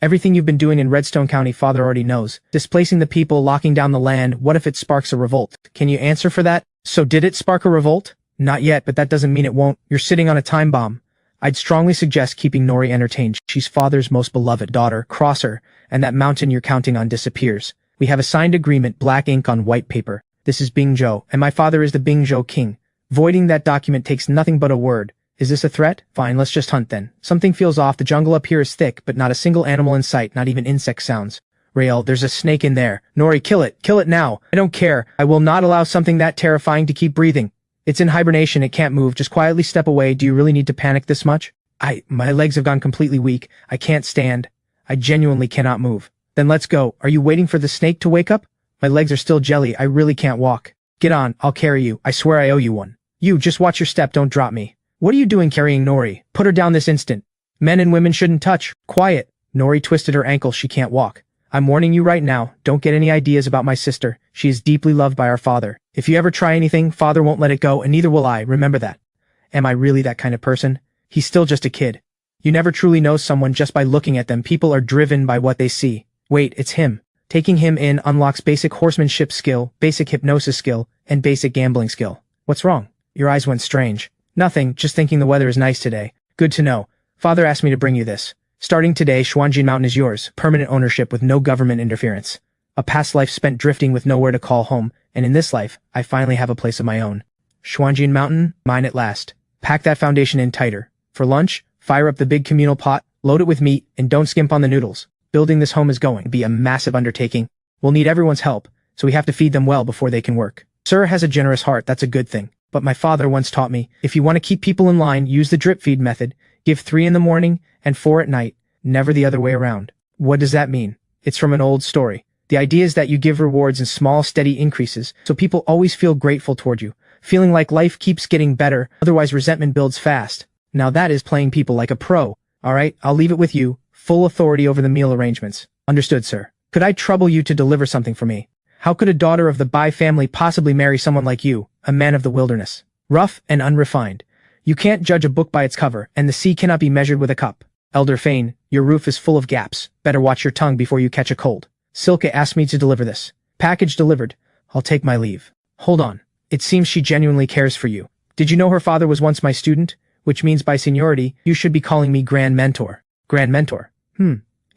Everything you've been doing in Redstone County, father already knows. Displacing the people, locking down the land, what if it sparks a revolt? Can you answer for that? So did it spark a revolt? Not yet, but that doesn't mean it won't. You're sitting on a time bomb. I'd strongly suggest keeping Nori entertained. She's father's most beloved daughter. Cross her, and that mountain you're counting on disappears. We have a signed agreement, black ink on white paper. This is Bingzhou, and my father is the Bingzhou king. Voiding that document takes nothing but a word. Is this a threat? Fine, let's just hunt then. Something feels off. The jungle up here is thick, but not a single animal in sight, not even insect sounds. Rael, there's a snake in there. Nori, kill it. Kill it now. I don't care. I will not allow something that terrifying to keep breathing. It's in hibernation. It can't move. Just quietly step away. Do you really need to panic this much? My legs have gone completely weak. I can't stand. I genuinely cannot move. Then let's go. Are you waiting for the snake to wake up? My legs are still jelly. I really can't walk. Get on. I'll carry you. I swear I owe you one. You, just watch your step. Don't drop me. What are you doing carrying Nori? Put her down this instant. Men and women shouldn't touch. Quiet. Nori twisted her ankle. She can't walk. I'm warning you right now. Don't get any ideas about my sister. She is deeply loved by our father. If you ever try anything, father won't let it go, and neither will I. Remember that. Am I really that kind of person? He's still just a kid. You never truly know someone just by looking at them. People are driven by what they see. Wait, it's him. Taking him in unlocks basic horsemanship skill, basic hypnosis skill, and basic gambling skill. What's wrong? Your eyes went strange. Nothing, just thinking the weather is nice today. Good to know. Father asked me to bring you this. Starting today, Xuanjin Mountain is yours, permanent ownership with no government interference. A past life spent drifting with nowhere to call home, and in this life, I finally have a place of my own. Xuanjin Mountain, mine at last. Pack that foundation in tighter. For lunch, fire up the big communal pot, load it with meat, and don't skimp on the noodles. Building this home is going to be a massive undertaking. We'll need everyone's help, so we have to feed them well before they can work. Sir has a generous heart, that's a good thing. But my father once taught me, if you want to keep people in line, use the drip feed method. Give 3 in the morning and 4 at night, never the other way around. What does that mean? It's from an old story. The idea is that you give rewards in small, steady increases, so people always feel grateful toward you, feeling like life keeps getting better, otherwise resentment builds fast. Now that is playing people like a pro. Alright, I'll leave it with you. Full authority over the meal arrangements. Understood, sir. Could I trouble you to deliver something for me? How could a daughter of the Bai family possibly marry someone like you, a man of the wilderness? Rough and unrefined. You can't judge a book by its cover, and the sea cannot be measured with a cup. Elder Fane, your roof is full of gaps. Better watch your tongue before you catch a cold. Silke asked me to deliver this. Package delivered. I'll take my leave. Hold on. It seems she genuinely cares for you. Did you know her father was once my student? Which means by seniority, you should be calling me Grand Mentor. Grand Mentor.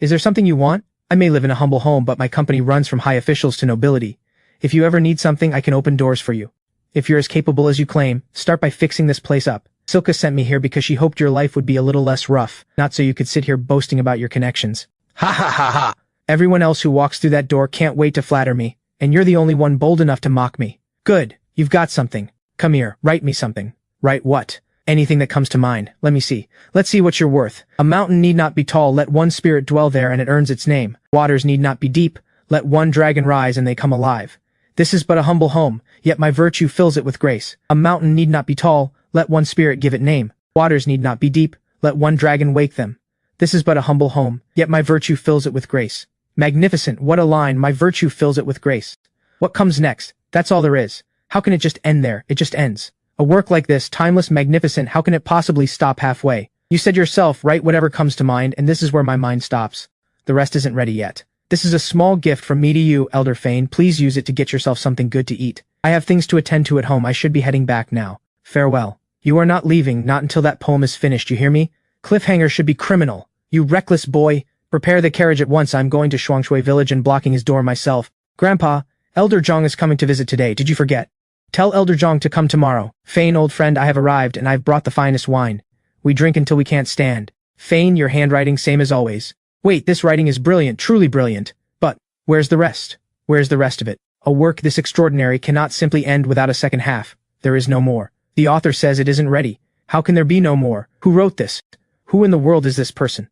Is there something you want? I may live in a humble home, but my company runs from high officials to nobility. If you ever need something, I can open doors for you. If you're as capable as you claim, start by fixing this place up. Silke sent me here because she hoped your life would be a little less rough, not so you could sit here boasting about your connections. Ha ha ha ha! Everyone else who walks through that door can't wait to flatter me, and you're the only one bold enough to mock me. Good, you've got something. Come here, write me something. Write what? Anything that comes to mind. Let me see. Let's see what you're worth. A mountain need not be tall, let one spirit dwell there and it earns its name. Waters need not be deep, let one dragon rise and they come alive. This is but a humble home, yet my virtue fills it with grace. A mountain need not be tall, let one spirit give it name. Waters need not be deep, let one dragon wake them. This is but a humble home, yet my virtue fills it with grace. Magnificent, what a line, my virtue fills it with grace. What comes next? That's all there is. How can it just end there? It just ends. A work like this, timeless, magnificent, how can it possibly stop halfway? You said yourself, write whatever comes to mind, and this is where my mind stops. The rest isn't ready yet. This is a small gift from me to you, Elder Fane. Please use it to get yourself something good to eat. I have things to attend to at home. I should be heading back now. Farewell. You are not leaving, not until that poem is finished, you hear me? Cliffhanger should be criminal. You reckless boy. Prepare the carriage at once. I'm going to Shuangshui village and blocking his door myself. Grandpa, Elder Zhang is coming to visit today. Did you forget? Tell Elder Zhang to come tomorrow. Fane, old friend, I have arrived and I've brought the finest wine. We drink until we can't stand. Fane, your handwriting same as always. Wait, this writing is brilliant, truly brilliant. But, where's the rest? Where's the rest of it? A work this extraordinary cannot simply end without a second half. There is no more. The author says it isn't ready. How can there be no more? Who wrote this? Who in the world is this person?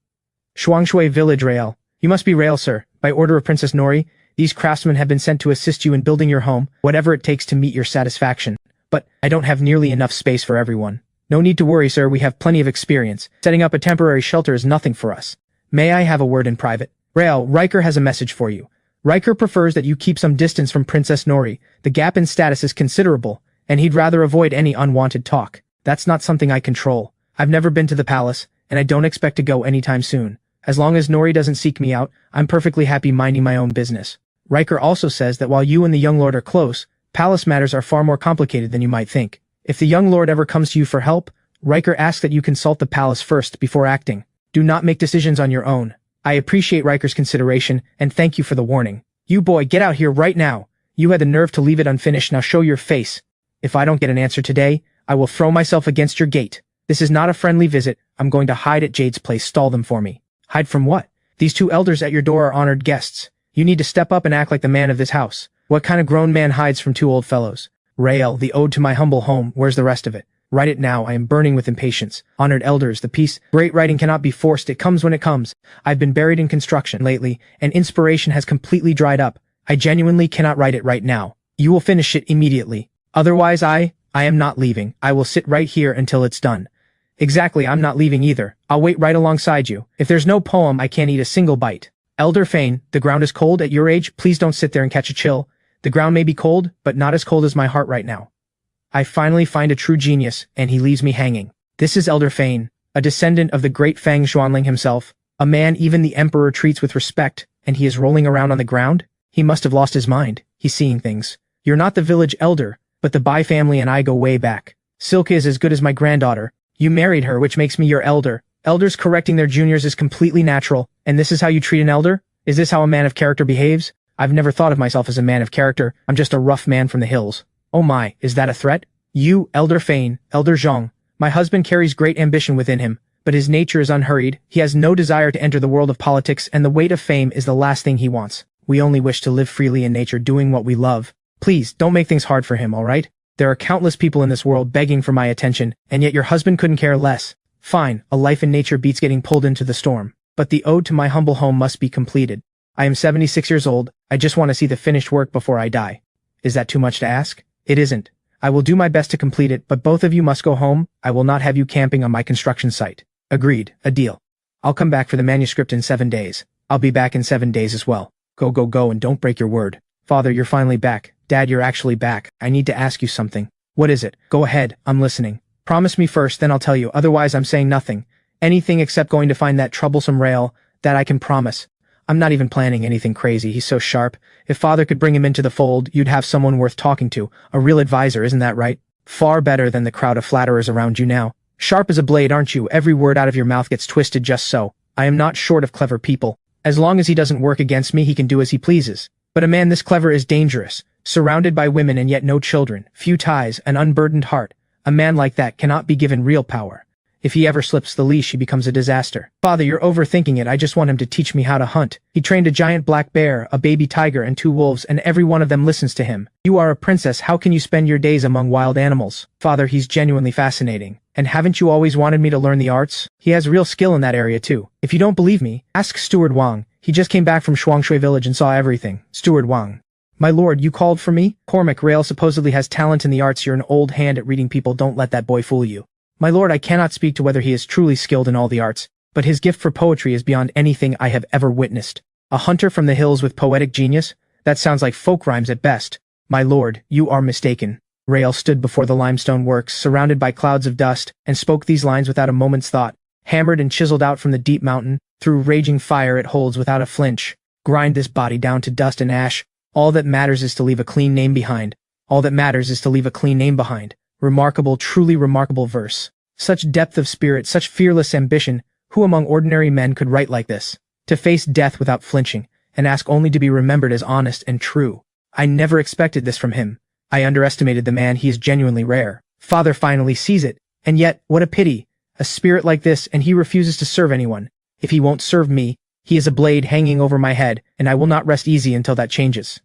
Shuangshui village, Rael. You must be Rael, sir. By order of Princess Nori, these craftsmen have been sent to assist you in building your home, whatever it takes to meet your satisfaction. But I don't have nearly enough space for everyone. No need to worry, sir, we have plenty of experience. Setting up a temporary shelter is nothing for us. May I have a word in private? Rael, Riker has a message for you. Riker prefers that you keep some distance from Princess Nori. The gap in status is considerable, and he'd rather avoid any unwanted talk. That's not something I control. I've never been to the palace, and I don't expect to go anytime soon. As long as Nori doesn't seek me out, I'm perfectly happy minding my own business. Riker also says that while you and the young lord are close, palace matters are far more complicated than you might think. If the young lord ever comes to you for help, Riker asks that you consult the palace first before acting. Do not make decisions on your own. I appreciate Riker's consideration, and thank you for the warning. You boy, get out here right now. You had the nerve to leave it unfinished, now show your face. If I don't get an answer today, I will throw myself against your gate. This is not a friendly visit. I'm going to hide at Jade's place. Stall them for me. Hide from what? These two elders at your door are honored guests. You need to step up and act like the man of this house. What kind of grown man hides from two old fellows? Rael, the ode to my humble home, where's the rest of it? Write it now, I am burning with impatience. Honored elders, the peace. Great writing cannot be forced, it comes when it comes. I've been buried in construction lately, and inspiration has completely dried up. I genuinely cannot write it right now. You will finish it immediately. Otherwise I am not leaving. I will sit right here until it's done. Exactly, I'm not leaving either. I'll wait right alongside you. If there's no poem, I can't eat a single bite. Elder Fane, the ground is cold at your age, please don't sit there and catch a chill. The ground may be cold, but not as cold as my heart right now. I finally find a true genius, and he leaves me hanging. This is Elder Fane, a descendant of the great Fang Xuanling himself, a man even the emperor treats with respect, and he is rolling around on the ground? He must have lost his mind. He's seeing things. You're not the village elder, but the Bai family and I go way back. Silke is as good as my granddaughter. You married her, which makes me your elder. Elders correcting their juniors is completely natural, and this is how you treat an elder? Is this how a man of character behaves? I've never thought of myself as a man of character. I'm just a rough man from the hills. Oh my, is that a threat? You, Elder Fane, Elder Zhang. My husband carries great ambition within him, but his nature is unhurried. He has no desire to enter the world of politics, and the weight of fame is the last thing he wants. We only wish to live freely in nature, doing what we love. Please, don't make things hard for him, alright? There are countless people in this world begging for my attention, and yet your husband couldn't care less. Fine, a life in nature beats getting pulled into the storm. But the ode to my humble home must be completed. I am 76 years old, I just want to see the finished work before I die. Is that too much to ask? It isn't. I will do my best to complete it, but both of you must go home. I will not have you camping on my construction site. Agreed, a deal. I'll come back for the manuscript in 7 days. I'll be back in 7 days as well. Go, go, go, and don't break your word. Father, you're finally back. Dad, you're actually back. I need to ask you something. What is it? Go ahead, I'm listening. Promise me first, then I'll tell you, otherwise I'm saying nothing. Anything except going to find that troublesome Rael, that I can promise. I'm not even planning anything crazy, he's so sharp. If Father could bring him into the fold, you'd have someone worth talking to, a real advisor, isn't that right? Far better than the crowd of flatterers around you now. Sharp as a blade, aren't you? Every word out of your mouth gets twisted just so. I am not short of clever people. As long as he doesn't work against me, he can do as he pleases. But a man this clever is dangerous. Surrounded by women and yet no children, few ties, an unburdened heart. A man like that cannot be given real power. If he ever slips the leash, he becomes a disaster. Father, you're overthinking it. I just want him to teach me how to hunt. He trained a giant black bear, a baby tiger, and 2 wolves, and every one of them listens to him. You are a princess. How can you spend your days among wild animals? Father, he's genuinely fascinating. And haven't you always wanted me to learn the arts? He has real skill in that area too. If you don't believe me, ask Steward Wang. He just came back from Shuangshui village and saw everything. Steward Wang. My lord, you called for me? Cormac, Rael supposedly has talent in the arts. You're an old hand at reading people. Don't let that boy fool you. My lord, I cannot speak to whether he is truly skilled in all the arts, but his gift for poetry is beyond anything I have ever witnessed. A hunter from the hills with poetic genius? That sounds like folk rhymes at best. My lord, you are mistaken. Rael stood before the limestone works, surrounded by clouds of dust, and spoke these lines without a moment's thought. Hammered and chiseled out from the deep mountain, through raging fire it holds without a flinch. Grind this body down to dust and ash. All that matters is to leave a clean name behind. All that matters is to leave a clean name behind. Remarkable, truly remarkable verse. Such depth of spirit, such fearless ambition. Who among ordinary men could write like this? To face death without flinching, and ask only to be remembered as honest and true. I never expected this from him. I underestimated the man. He is genuinely rare. Father finally sees it. And yet, what a pity. A spirit like this, and he refuses to serve anyone. If he won't serve me, he is a blade hanging over my head, and I will not rest easy until that changes.